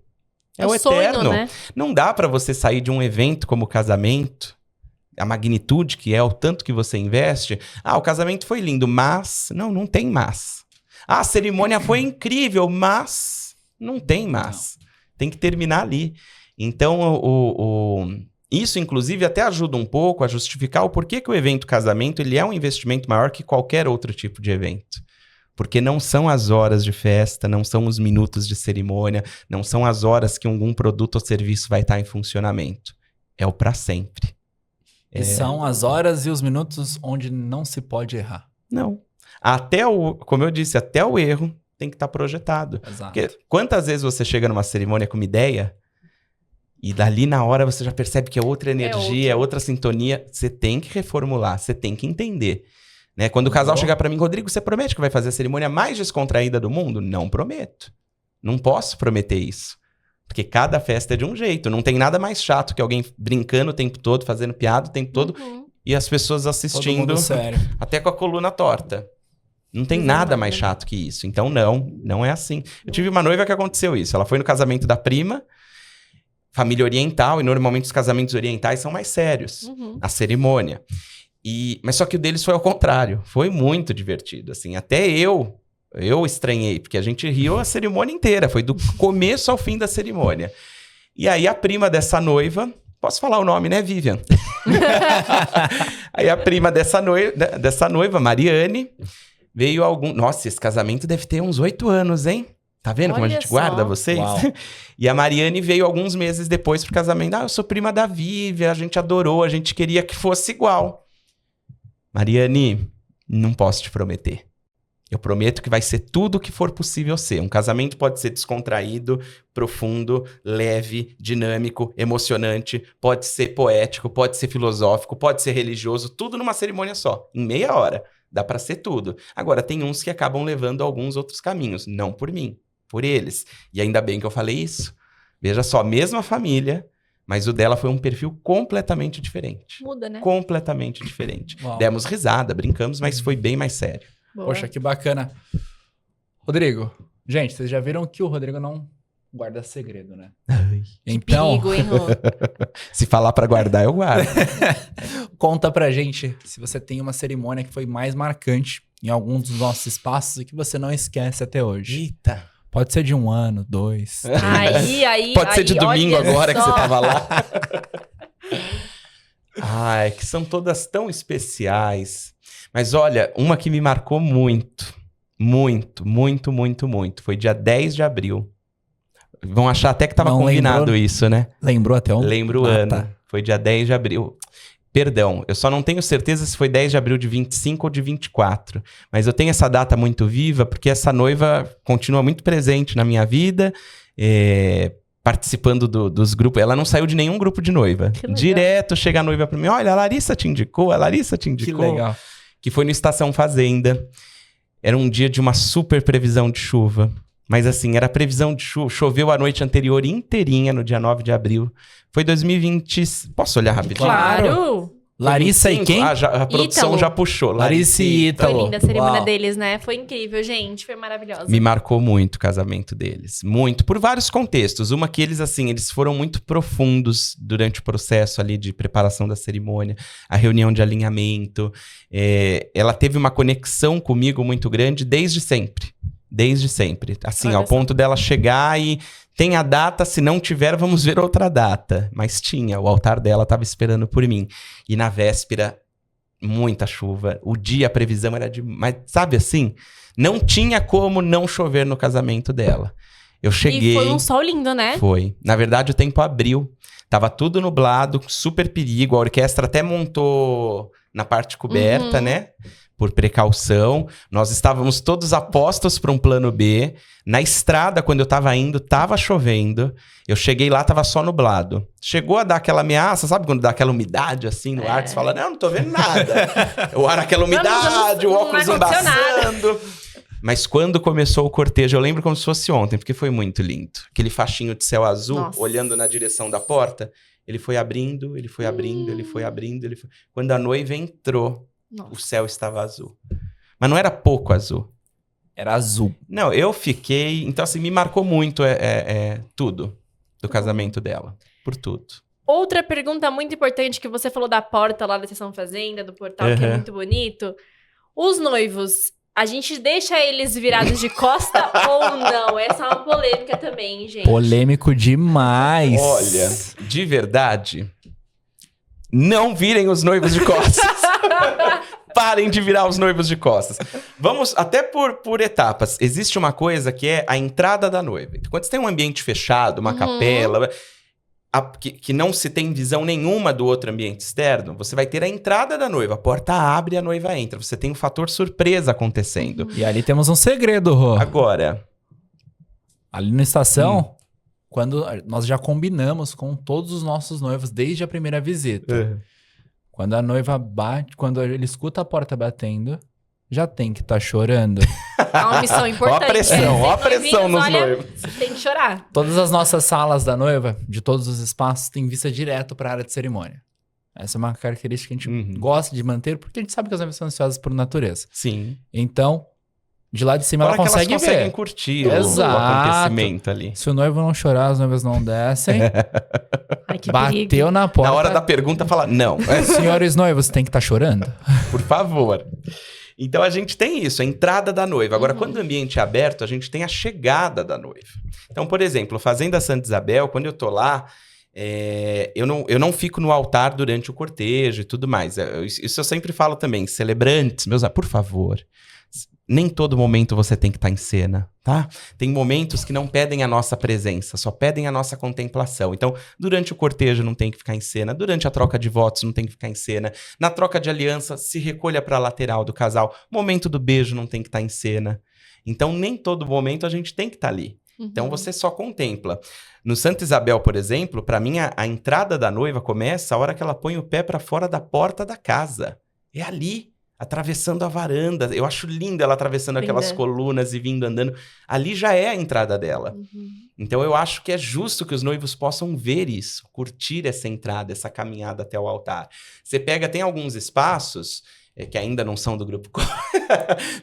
É o eterno. Sonho, né? Não dá para você sair de um evento como o casamento, a magnitude que é, o tanto que você investe. O casamento foi lindo, mas... Não tem mas. A cerimônia foi incrível, mas... Não tem mas. Tem que terminar ali. Então, isso, inclusive, até ajuda um pouco a justificar o porquê que o evento casamento ele é um investimento maior que qualquer outro tipo de evento. Porque não são as horas de festa, não são os minutos de cerimônia, não são as horas que algum produto ou serviço vai estar em funcionamento. É o para sempre. E são as horas e os minutos onde não se pode errar. Não. Como eu disse, até o erro tem que estar projetado. Exato. Porque quantas vezes você chega numa cerimônia com uma ideia e dali na hora você já percebe que é outra energia, é outra sintonia. Você tem que reformular, você tem que entender. Né? Quando o casal chegar pra mim, Rodrigo, você promete que vai fazer a cerimônia mais descontraída do mundo? Não prometo. Não posso prometer isso. Porque cada festa é de um jeito. Não tem nada mais chato que alguém brincando o tempo todo, fazendo piada o tempo todo, e as pessoas assistindo sério. até com a coluna torta. Não tem nada mais chato que isso. Então, não é assim. Eu tive uma noiva que aconteceu isso. Ela foi no casamento da prima, família oriental, e normalmente os casamentos orientais são mais sérios. A cerimônia. Mas só que o deles foi ao contrário. Foi muito divertido, assim. Até eu estranhei, porque a gente riu a cerimônia inteira. Foi do começo ao fim da cerimônia. E aí a prima dessa noiva... Posso falar o nome, né, Vivian? Aí a prima dessa noiva, Mariane, veio Nossa, esse casamento deve ter uns 8 anos, hein? Tá vendo como a gente guarda vocês? E a Mariane veio alguns meses depois pro casamento. Eu sou prima da Vivian, a gente adorou, a gente queria que fosse igual. Mariane, não posso te prometer. Eu prometo que vai ser tudo o que for possível ser. Um casamento pode ser descontraído, profundo, leve, dinâmico, emocionante, pode ser poético, pode ser filosófico, pode ser religioso, tudo numa cerimônia só, em meia hora. Dá pra ser tudo. Agora, tem uns que acabam levando alguns outros caminhos. Não por mim, por eles. E ainda bem que eu falei isso. Veja só, mesma família, mas o dela foi um perfil completamente diferente. Muda, né? Completamente diferente. Uau. Demos risada, brincamos, mas foi bem mais sério. Boa. Poxa, que bacana. Rodrigo, gente, vocês já viram que o Rodrigo não guarda segredo, né? Então, Perigo, hein, Rô? Se falar pra guardar, eu guardo. conta pra gente se você tem uma cerimônia que foi mais marcante em algum dos nossos espaços e que você não esquece até hoje. Eita. Pode ser de 1 ano, 2, 3. Pode ser de domingo olha agora que só. você tava lá. Ai, que são todas tão especiais. Mas olha, uma que me marcou muito, muito, muito, muito, muito. Foi dia 10 de abril. Vão achar até que tava Não combinado lembrou? isso, né? Lembrou até ontem? Lembro o ano. Foi dia 10 de abril. Perdão, eu só não tenho certeza se foi 10 de abril de 25 ou de 24. Mas eu tenho essa data muito viva porque essa noiva continua muito presente na minha vida, participando dos grupos. Ela não saiu de nenhum grupo de noiva. Direto chega a noiva pra mim, olha, a Larissa te indicou, Que legal. Que foi no Estação Fazenda. Era um dia de uma super previsão de chuva. Mas assim, era previsão de chuva. Choveu a noite anterior inteirinha, no dia 9 de abril. Foi 2020... Posso olhar rapidinho? Claro! Larissa e quem? A produção Ítalo. já puxou. Larissa e Ítalo. Foi linda a cerimônia Uau. deles, né? Foi incrível, gente. Foi maravilhosa. Me marcou muito o casamento deles. Muito. Por vários contextos. Uma que eles, assim, eles foram muito profundos durante o processo ali de preparação da cerimônia. A reunião de alinhamento. Ela teve uma conexão comigo muito grande desde sempre. Desde sempre. Assim, Olha ao só. ponto dela chegar e... Tem a data, se não tiver, vamos ver outra data. Mas tinha, o altar dela estava esperando por mim. E na véspera, muita chuva. O dia, a previsão era de... Mas sabe assim? Não tinha como não chover no casamento dela. Eu cheguei... E foi um sol lindo, né? Foi. Na verdade, o tempo abriu. Tava tudo nublado, super perigo. A orquestra até montou na parte coberta, né? por precaução. Nós estávamos todos apostos para um plano B. Na estrada, quando eu tava indo, tava chovendo. Eu cheguei lá, tava só nublado. Chegou a dar aquela ameaça, sabe quando dá aquela umidade assim no ar? Que você fala, não tô vendo nada. O ar, aquela umidade, o óculos embaçando. Mas quando começou o cortejo, eu lembro como se fosse ontem, porque foi muito lindo. Aquele faixinho de céu azul, olhando na direção da porta. Ele foi abrindo, ele foi abrindo, ele foi abrindo. Quando a noiva entrou, o céu estava azul. Mas não era pouco azul. Era azul. Não, eu fiquei... Então, assim, me marcou muito tudo do casamento dela. Por tudo. Outra pergunta muito importante que você falou da porta lá da Estação Fazenda, do portal, que é muito bonito. Os noivos, a gente deixa eles virados de costa ou não? Essa é uma polêmica também, gente. Polêmico demais. Olha, de verdade, não virem os noivos de costas. Parem de virar os noivos de costas. Vamos até por etapas. Existe uma coisa que é a entrada da noiva. Quando você tem um ambiente fechado, uma capela, que não se tem visão nenhuma do outro ambiente externo, você vai ter a entrada da noiva. A porta abre e a noiva entra. Você tem um fator surpresa acontecendo. E ali temos um segredo, Rô. Agora... Ali na estação, quando nós já combinamos com todos os nossos noivos desde a primeira visita. Quando a noiva bate, quando ele escuta a porta batendo, já tem que estar chorando. É uma missão importante. Ó a pressão nos noivos. Tem que chorar. Todas as nossas salas da noiva, de todos os espaços, tem vista direto para a área de cerimônia. Essa é uma característica que a gente gosta de manter, porque a gente sabe que as noivas são ansiosas por natureza. Sim. Então, de lá de cima ela consegue elas ver. conseguem curtir o acontecimento ali. Se o noivo não chorar, as noivas não descem. Ai, que Bateu perigo. na porta. Na hora da pergunta, fala, não. Senhores noivos, tem que estar chorando? Por favor. Então, a gente tem isso, a entrada da noiva. Agora, quando o ambiente é aberto, a gente tem a chegada da noiva. Então, por exemplo, Fazenda Santa Isabel, quando eu tô lá, eu não fico no altar durante o cortejo e tudo mais. Isso eu sempre falo também. Celebrantes, por favor... Nem todo momento você tem que estar em cena, tá? Tem momentos que não pedem a nossa presença, só pedem a nossa contemplação. Então, durante o cortejo não tem que ficar em cena, durante a troca de votos não tem que ficar em cena, na troca de aliança se recolha para a lateral do casal, momento do beijo não tem que estar em cena. Então, nem todo momento a gente tem que estar ali. Então, você só contempla. No Santa Isabel, por exemplo, para mim a entrada da noiva começa a hora que ela põe o pé para fora da porta da casa. É ali. Atravessando a varanda. Eu acho lindo ela atravessando aquelas colunas e vindo andando. Ali já é a entrada dela. Então eu acho que é justo que os noivos possam ver isso, curtir essa entrada, essa caminhada até o altar. Você tem alguns espaços que ainda não são do grupo.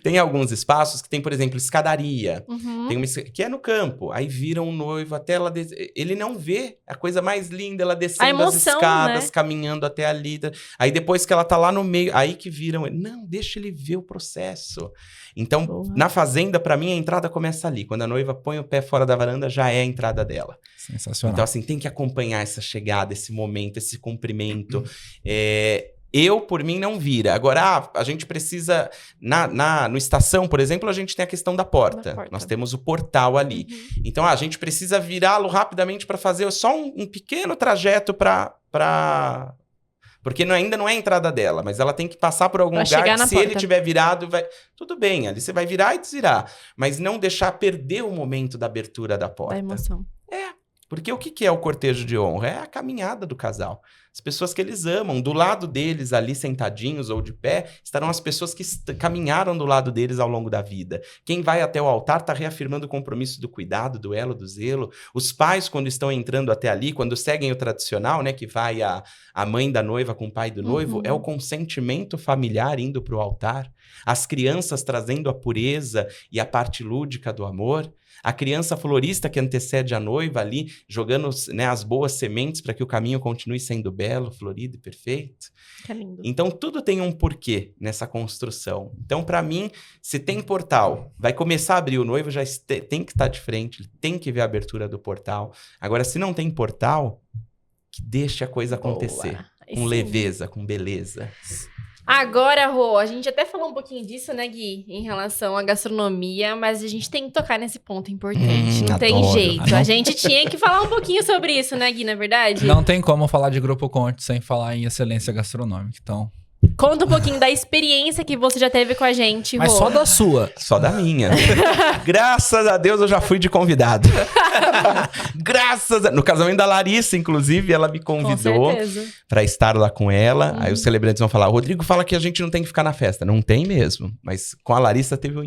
Tem alguns espaços que tem, por exemplo, escadaria. Tem uma que é no campo. Aí vira um noivo até ela... Ele não vê a coisa mais linda, ela descendo as escadas, caminhando até ali. Aí depois que ela tá lá no meio, aí que viram... Não, deixa ele ver o processo. Então, na fazenda, pra mim, a entrada começa ali. Quando a noiva põe o pé fora da varanda, já é a entrada dela. Sensacional. Então, assim, tem que acompanhar essa chegada, esse momento, esse cumprimento. Eu, por mim, não vira. Agora, a gente precisa... No Estação, por exemplo, a gente tem a questão da porta. Nós temos o portal ali. Então, a gente precisa virá-lo rapidamente para fazer só um pequeno trajeto para... Porque ainda não é a entrada dela, mas ela tem que passar por algum lugar que se ele tiver virado, tudo bem, ali você vai virar e desvirar. Mas não deixar perder o momento da abertura da porta. Da emoção. Porque o que é o cortejo de honra? É a caminhada do casal. As pessoas que eles amam. Do lado deles, ali sentadinhos ou de pé, estarão as pessoas que caminharam do lado deles ao longo da vida. Quem vai até o altar está reafirmando o compromisso do cuidado, do elo, do zelo. Os pais, quando estão entrando até ali, quando seguem o tradicional, né, que vai a mãe da noiva com o pai do noivo, é o consentimento familiar indo para o altar. As crianças trazendo a pureza e a parte lúdica do amor. A criança florista que antecede a noiva ali, jogando, né, as boas sementes para que o caminho continue sendo belo, florido e perfeito. Que lindo. Então, tudo tem um porquê nessa construção. Então, para mim, se tem portal, vai começar a abrir, o noivo já tem que estar de frente, tem que ver a abertura do portal. Agora, se não tem portal, que deixe a coisa acontecer. Com leveza, com beleza. Agora, Rô, a gente até falou um pouquinho disso, né, Gui? Em relação à gastronomia, mas a gente tem que tocar nesse ponto importante. Não tem jeito. A gente tinha que falar um pouquinho sobre isso, né, Gui, na verdade? Não tem como falar de Grupo Conte sem falar em excelência gastronômica. Então, Conta um pouquinho da experiência que você já teve com a gente, Mas Rô. só da sua. Só da minha. Graças a Deus eu já fui de convidado. No casamento da Larissa, inclusive, ela me convidou Com certeza. pra estar lá com ela. Aí os celebrantes vão falar, o Rodrigo fala que a gente não tem que ficar na festa. Não tem mesmo. Mas com a Larissa teve um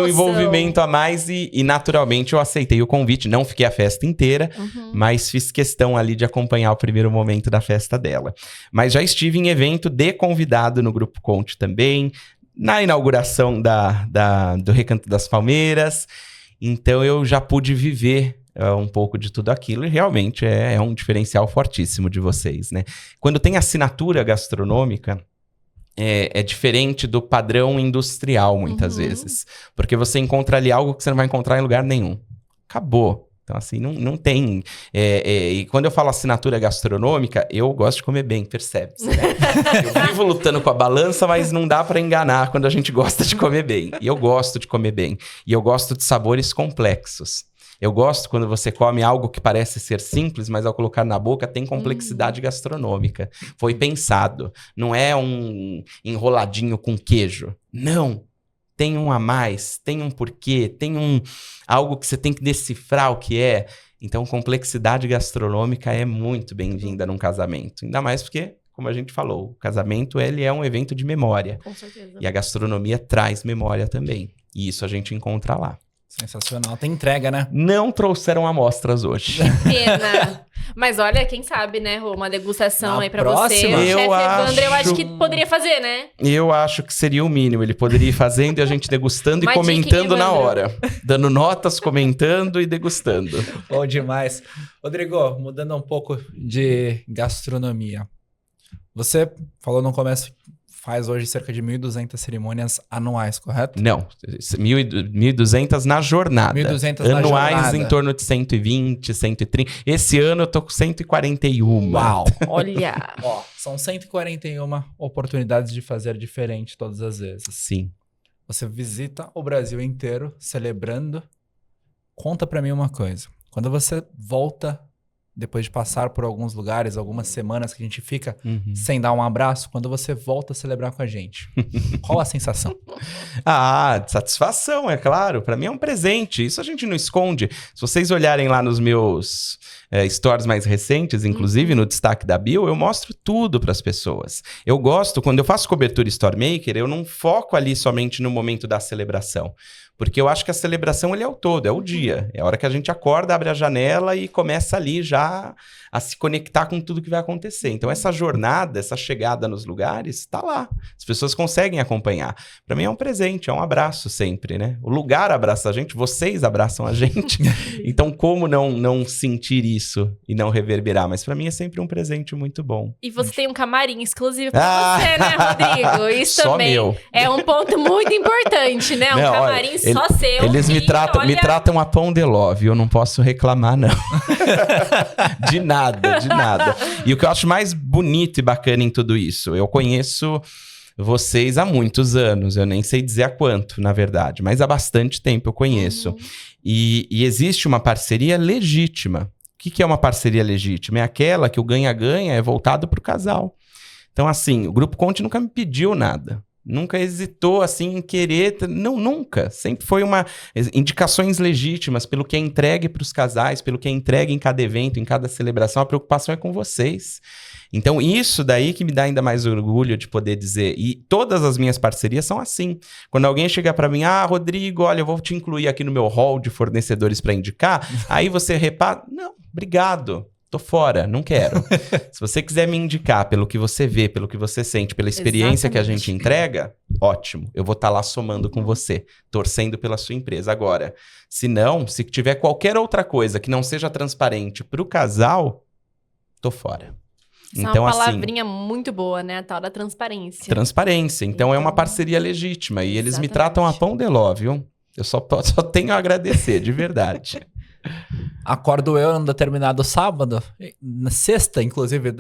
envolvimento a mais e naturalmente eu aceitei o convite. Não fiquei a festa inteira, mas fiz questão ali de acompanhar o primeiro momento da festa dela. Mas já estive em evento de convidado no Grupo Conte também, na inauguração do Recanto das Palmeiras. Então eu já pude viver um pouco de tudo aquilo e realmente é um diferencial fortíssimo de vocês, né? Quando tem assinatura gastronômica, é diferente do padrão industrial, muitas vezes. Porque você encontra ali algo que você não vai encontrar em lugar nenhum. Acabou. Então, assim, não tem... e quando eu falo assinatura gastronômica, eu gosto de comer bem, percebe-se, né? Eu vivo lutando com a balança, mas não dá pra enganar quando a gente gosta de comer bem. E eu gosto de comer bem. E eu gosto de sabores complexos. Eu gosto quando você come algo que parece ser simples, mas ao colocar na boca tem complexidade gastronômica. Foi pensado. Não é um enroladinho com queijo. Não. Tem um a mais, tem um porquê, tem algo que você tem que decifrar o que é. Então, complexidade gastronômica é muito bem-vinda num casamento. Ainda mais porque, como a gente falou, o casamento ele é um evento de memória. Com certeza. E a gastronomia traz memória também. E isso a gente encontra lá. Sensacional. Tem entrega, né? Não trouxeram amostras hoje. Pena. Mas olha, quem sabe, né, Rô? Uma degustação Na aí pra você. próxima. O chefe Eu Evandro, eu acho acho- que poderia fazer, né? Eu acho que seria o mínimo. Ele poderia ir fazendo e a gente degustando Uma e comentando dica, hein, na Evandro? hora. Dando notas, comentando e degustando. Bom demais. Rodrigo, mudando um pouco de gastronomia. Você falou no começo que faz hoje cerca de 1.200 cerimônias anuais, correto? Não, 1.200 na jornada. 1.200 na Anuais jornada. em torno de 120, 130. Esse ano eu tô com 141. Uau! Olha. Ó, são 141 oportunidades de fazer diferente todas as vezes. Sim. Você visita o Brasil inteiro celebrando. Conta pra mim uma coisa. Quando você volta, depois de passar por alguns lugares, algumas semanas que a gente fica sem dar um abraço, quando você volta a celebrar com a gente, qual a sensação? Ah, satisfação, é claro. Pra mim é um presente. Isso a gente não esconde. Se vocês olharem lá nos meus stories mais recentes, inclusive no destaque da bio, eu mostro tudo pras pessoas. Eu gosto, quando eu faço cobertura Story Maker, eu não foco ali somente no momento da celebração. Porque eu acho que a celebração ele é o todo, é o dia. É a hora que a gente acorda, abre a janela e começa ali já a se conectar com tudo que vai acontecer. Então essa jornada, essa chegada nos lugares, tá lá. As pessoas conseguem acompanhar. Para mim é um presente, é um abraço sempre, né? O lugar abraça a gente, vocês abraçam a gente. Então como não sentir isso e não reverberar? Mas para mim é sempre um presente muito bom. E você tem um camarim exclusivo pra você, né, Rodrigo? Isso Só também meu. é um ponto muito importante, né? Um Não, olha, camarim só seu. Eles me que, tratam a pão de love, eu não posso reclamar, não. De nada, de nada. E o que eu acho mais bonito e bacana em tudo isso, eu conheço vocês há muitos anos, eu nem sei dizer há quanto, na verdade, mas há bastante tempo eu conheço. E existe uma parceria legítima. O que é uma parceria legítima? É aquela que o ganha-ganha é voltado para o casal. Então, assim, o Grupo Conte nunca me pediu nada. Nunca hesitou, assim, em querer... Não, nunca. Sempre foi indicações legítimas pelo que é entregue para os casais, pelo que é entregue em cada evento, em cada celebração. A preocupação é com vocês. Então, isso daí que me dá ainda mais orgulho de poder dizer. E todas as minhas parcerias são assim. Quando alguém chega para mim, Rodrigo, olha, eu vou te incluir aqui no meu hall de fornecedores para indicar. Aí você repara, não, obrigado. Tô fora, não quero. Se você quiser me indicar pelo que você vê, pelo que você sente, pela experiência que a gente entrega, ótimo. Eu vou estar lá somando com você, torcendo pela sua empresa. Agora, se não, se tiver qualquer outra coisa que não seja transparente para o casal, tô fora. Isso Então, é uma assim, palavrinha muito boa, né? A tal da transparência. transparência. Então, é uma parceria legítima. E eles me tratam a pão de ló, viu? Eu só tenho a agradecer, de verdade. Acordo eu num determinado sábado, na sexta, inclusive,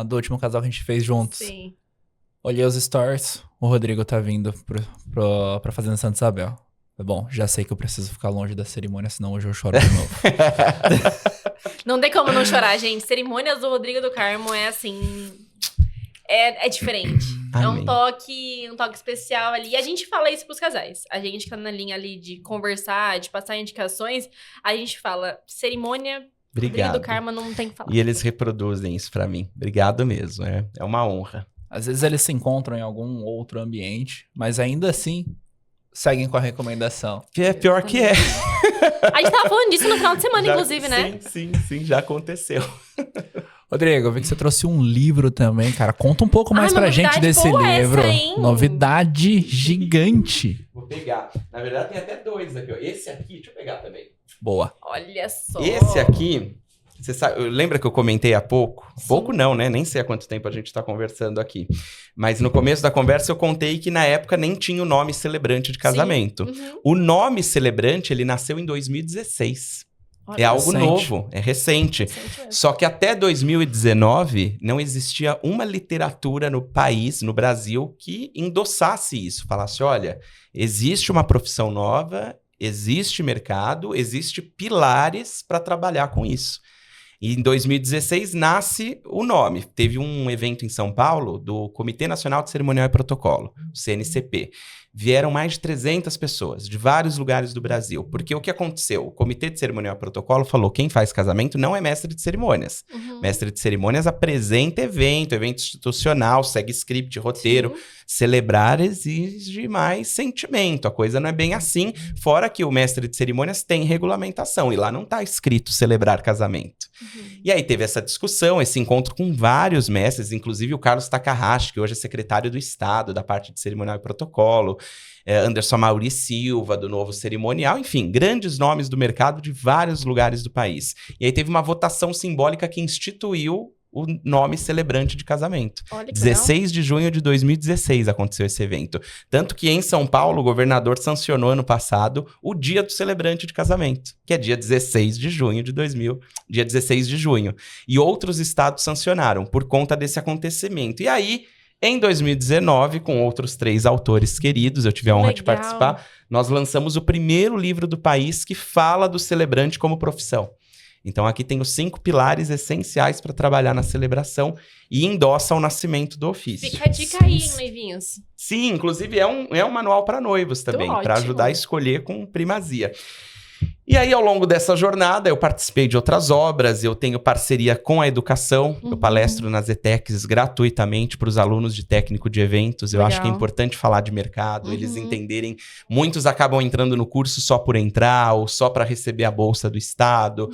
do último casal que a gente fez juntos. Sim. Olhei os stories, o Rodrigo tá vindo pra Fazenda Santa Isabel. Bom, já sei que eu preciso ficar longe da cerimônia, senão hoje eu choro de novo. Não tem como não chorar, gente. Cerimônias do Rodrigo do Carmo é assim... É diferente. É Amém. um toque especial ali. E a gente fala isso pros casais. A gente que tá na linha ali de conversar, de passar indicações, a gente fala, cerimônia, Rodrigo Obrigado. do Karma não tem que falar. E eles reproduzem isso pra mim. Obrigado mesmo, é uma honra. Às vezes eles se encontram em algum outro ambiente, mas ainda assim seguem com a recomendação. É pior que é. A gente tava falando disso no final de semana, inclusive, né? Sim, já aconteceu. Rodrigo, eu vi que você trouxe um livro também, cara. Conta um pouco mais uma pra gente novidade desse boa livro. essa, hein? Novidade gigante. Vou pegar. Na verdade, tem até dois aqui, ó. Esse aqui, deixa eu pegar também. Boa. Olha só. Esse aqui, você sabe, lembra que eu comentei há pouco? Sim. Pouco não, né? Nem sei há quanto tempo a gente tá conversando aqui. Mas no começo da conversa eu contei que na época nem tinha o nome celebrante de casamento. Uhum. O nome celebrante, ele nasceu em 2016. Olha, É algo recente. novo, é recente. recente mesmo. Só que até 2019 não existia uma literatura no país, no Brasil, que endossasse isso. Falasse, olha, existe uma profissão nova, existe mercado, existe pilares para trabalhar com isso. E em 2016 nasce o nome. Teve um evento em São Paulo do Comitê Nacional de Cerimonial e Protocolo, o CNCP. Vieram mais de 300 pessoas de vários lugares do Brasil. Porque o que aconteceu? O Comitê de Cerimonial e Protocolo falou, quem faz casamento não é mestre de cerimônias. Uhum. Mestre de cerimônias apresenta evento institucional, segue script, roteiro. Sim. Celebrar exige mais sentimento. A coisa não é bem assim. Fora que o mestre de cerimônias tem regulamentação. E lá não está escrito celebrar casamento. Uhum. E aí teve essa discussão, esse encontro com vários mestres, inclusive o Carlos Takahashi, que hoje é secretário do Estado, da parte de cerimonial e protocolo, Anderson Mauri Silva, do Novo Cerimonial, enfim, grandes nomes do mercado de vários lugares do país. E aí teve uma votação simbólica que instituiu o nome celebrante de casamento. Olha que 16 de junho de 2016 aconteceu esse evento. Tanto que em São Paulo, o governador sancionou ano passado o dia do celebrante de casamento, que é dia 16 de junho de 2000, dia 16 de junho. E outros estados sancionaram por conta desse acontecimento. E aí, em 2019, com outros 3 autores queridos, eu tive a honra de legal. participar, nós lançamos o primeiro livro do país que fala do celebrante como profissão. Então aqui tem os 5 pilares essenciais para trabalhar na celebração e endossa o nascimento do ofício. Fica a dica aí, hein, noivinhos. Sim, inclusive é um manual para noivos também, para ótimo. ajudar a escolher com primazia. E aí, ao longo dessa jornada, eu participei de outras obras, eu tenho parceria com a educação, eu palestro nas ETECs gratuitamente para os alunos de técnico de eventos. Eu acho que é Legal. importante falar de mercado, eles entenderem. Muitos acabam entrando no curso só por entrar ou só para receber a bolsa do Estado.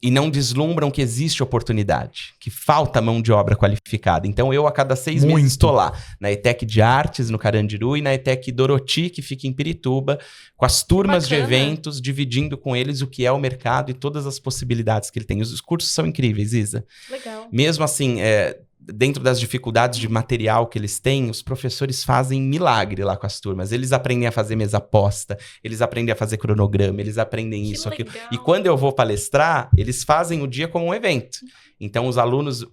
E não deslumbram que existe oportunidade, que falta mão de obra qualificada. Então, eu, a cada 6 Muito. meses, estou lá, na ETEC de Artes, no Carandiru, e na ETEC Doroti, que fica em Pirituba, com as turmas de Bacana. eventos, dividindo com eles o que é o mercado e todas as possibilidades que ele tem. Os cursos são incríveis, Isa. Legal. Mesmo assim, dentro das dificuldades de material que eles têm, os professores fazem milagre lá com as turmas. Eles aprendem a fazer mesa posta, eles aprendem a fazer cronograma, eles aprendem Que isso, aquilo. legal. E quando eu vou palestrar, eles fazem o dia como um evento. Então, os alunos,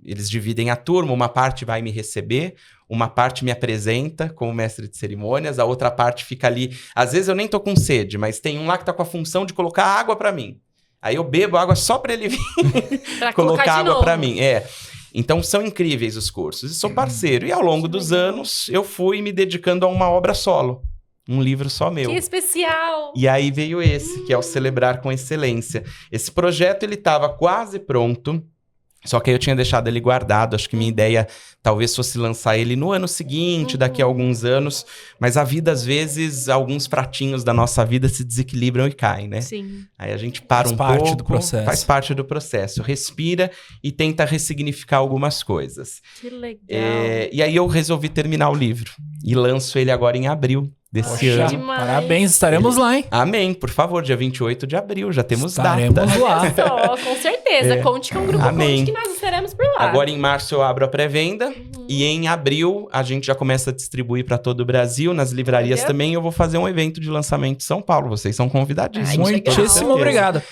eles dividem a turma, uma parte vai me receber, uma parte me apresenta como mestre de cerimônias, a outra parte fica ali. Às vezes eu nem tô com sede, mas tem um lá que tá com a função de colocar água para mim. Aí eu bebo água só para ele vir Pra colocar de água novo. para mim. Então, são incríveis os cursos. E sou parceiro. E ao longo dos anos, eu fui me dedicando a uma obra solo. Um livro só meu. Que especial. E aí veio esse, que é o Celebrar com Excelência. Esse projeto, ele estava quase pronto. Só que aí eu tinha deixado ele guardado. Acho que minha ideia talvez fosse lançar ele no ano seguinte, daqui a alguns anos. Mas a vida, às vezes, alguns pratinhos da nossa vida se desequilibram e caem, né? Sim. Aí a gente para Faz um parte pouco, do processo. faz parte do processo, respira e tenta ressignificar algumas coisas. Que legal. E aí eu resolvi terminar o livro e lanço ele agora em abril desse Poxa, ano. demais. Parabéns, estaremos lá, hein? Amém, por favor, dia 28 de abril, já temos Estaremos data. lá. Olha só, com certeza. Conte com o Grupo Amém. Conte que nós estaremos por lá. Agora em março eu abro a pré-venda e em abril a gente já começa a distribuir para todo o Brasil, nas livrarias Olha. também. Eu vou fazer um evento de lançamento em São Paulo, vocês são convidadíssimos. Ai, que legal. Muitíssimo obrigado.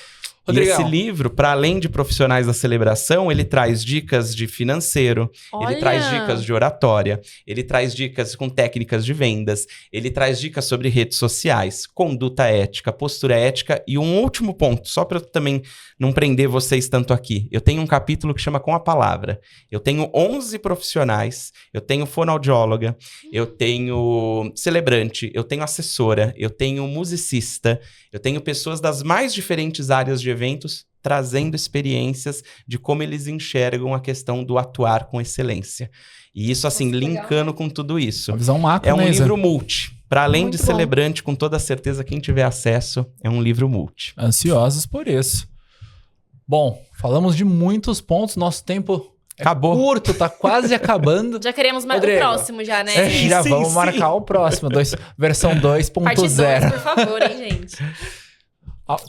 E esse livro, para além de profissionais da celebração, ele traz dicas de financeiro, ele traz dicas de oratória, ele traz dicas com técnicas de vendas, ele traz dicas sobre redes sociais, conduta ética, postura ética e um último ponto, só para eu também não prender vocês tanto aqui. Eu tenho um capítulo que chama Com a Palavra. Eu tenho 11 profissionais, eu tenho fonoaudióloga, eu tenho celebrante, eu tenho assessora, eu tenho musicista, eu tenho pessoas das mais diferentes áreas de eventos trazendo experiências de como eles enxergam a questão do atuar com excelência. E isso, assim, linkando com tudo isso. Uma visão macro, é um livro multi. Para além Muito de bom. celebrante, com toda certeza, quem tiver acesso, é um livro multi. Ansiosos por isso. Bom, falamos de muitos pontos, nosso tempo Acabou. curto, tá quase acabando. Já queremos o Rodrigo. próximo já, né? Sim, Já sim, vamos sim. marcar o próximo, versão Parte 2, 2.0. por favor, hein, gente?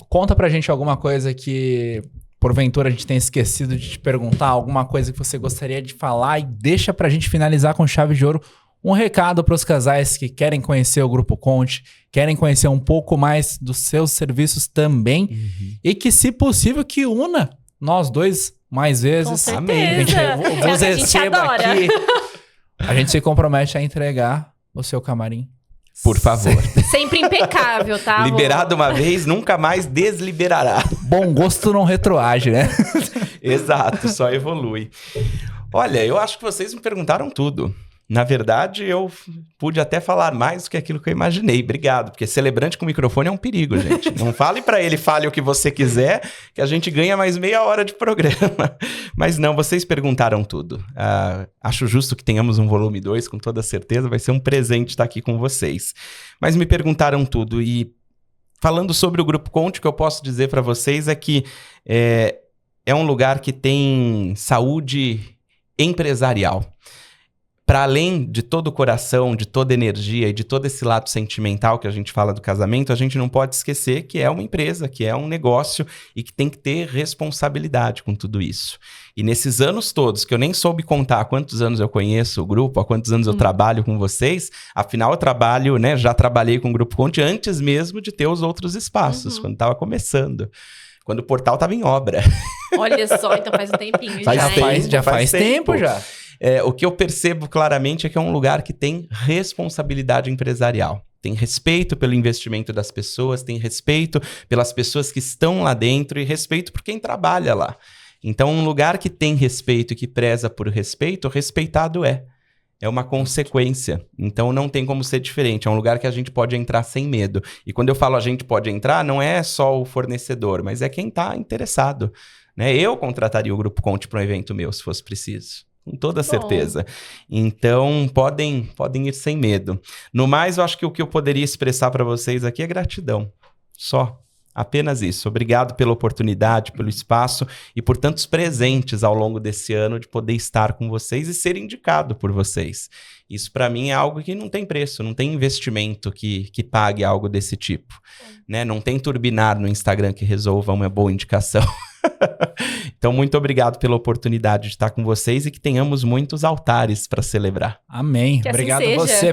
Conta pra gente alguma coisa que, porventura, a gente tenha esquecido de te perguntar, alguma coisa que você gostaria de falar e deixa pra gente finalizar com chave de ouro. Um recado para os casais que querem conhecer o Grupo Conte, querem conhecer um pouco mais dos seus serviços também e que, se possível, que una nós dois mais vezes. Com certeza. Amém. A gente É o que a gente receba adora. aqui. A gente se compromete a entregar o seu camarim. Por favor. Sempre impecável, tá? Liberado uma vez, nunca mais desliberará. Bom gosto não retroage, né? Exato, só evolui. Olha, eu acho que vocês me perguntaram tudo. Na verdade, eu pude até falar mais do que aquilo que eu imaginei. Obrigado, porque celebrante com microfone é um perigo, gente. Não fale pra ele, fale o que você quiser, que a gente ganha mais meia hora de programa. Mas não, vocês perguntaram tudo. Acho justo que tenhamos um volume 2, com toda certeza. Vai ser um presente estar aqui com vocês. Mas me perguntaram tudo. E falando sobre o Grupo Conte, o que eu posso dizer pra vocês é que é um lugar que tem saúde empresarial. Para além de todo o coração, de toda energia e de todo esse lado sentimental que a gente fala do casamento, a gente não pode esquecer que é uma empresa, que é um negócio e que tem que ter responsabilidade com tudo isso. E nesses anos todos, que eu nem soube contar há quantos anos eu conheço o grupo, há quantos anos eu trabalho com vocês, afinal eu trabalho, né, já trabalhei com o Grupo Conte antes mesmo de ter os outros espaços, quando estava começando. Quando o portal estava em obra. Olha só, então faz um tempinho Faz já, tempo. hein? Já faz tempo já. O que eu percebo claramente é que é um lugar que tem responsabilidade empresarial. Tem respeito pelo investimento das pessoas, tem respeito pelas pessoas que estão lá dentro e respeito por quem trabalha lá. Então, um lugar que tem respeito e que preza por respeito, respeitado é. É uma consequência. Então, não tem como ser diferente. É um lugar que a gente pode entrar sem medo. E quando eu falo a gente pode entrar, não é só o fornecedor, mas é quem está interessado. Né? Eu contrataria o Grupo Conte para um evento meu, se fosse preciso. Com toda certeza. Então, podem ir sem medo. No mais, eu acho que o que eu poderia expressar para vocês aqui é gratidão. Só. Apenas isso. Obrigado pela oportunidade, pelo espaço e por tantos presentes ao longo desse ano de poder estar com vocês e ser indicado por vocês. Isso, para mim, é algo que não tem preço, não tem investimento que pague algo desse tipo. Né? Não tem turbinar no Instagram que resolva uma boa indicação. Então, muito obrigado pela oportunidade de estar com vocês e que tenhamos muitos altares para celebrar. Amém. Que assim Obrigado a seja. você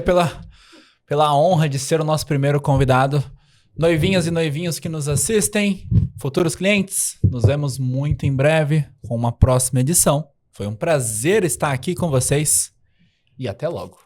pela honra de ser o nosso primeiro convidado. Noivinhas e noivinhos que nos assistem, futuros clientes, nos vemos muito em breve com uma próxima edição. Foi um prazer estar aqui com vocês e até logo.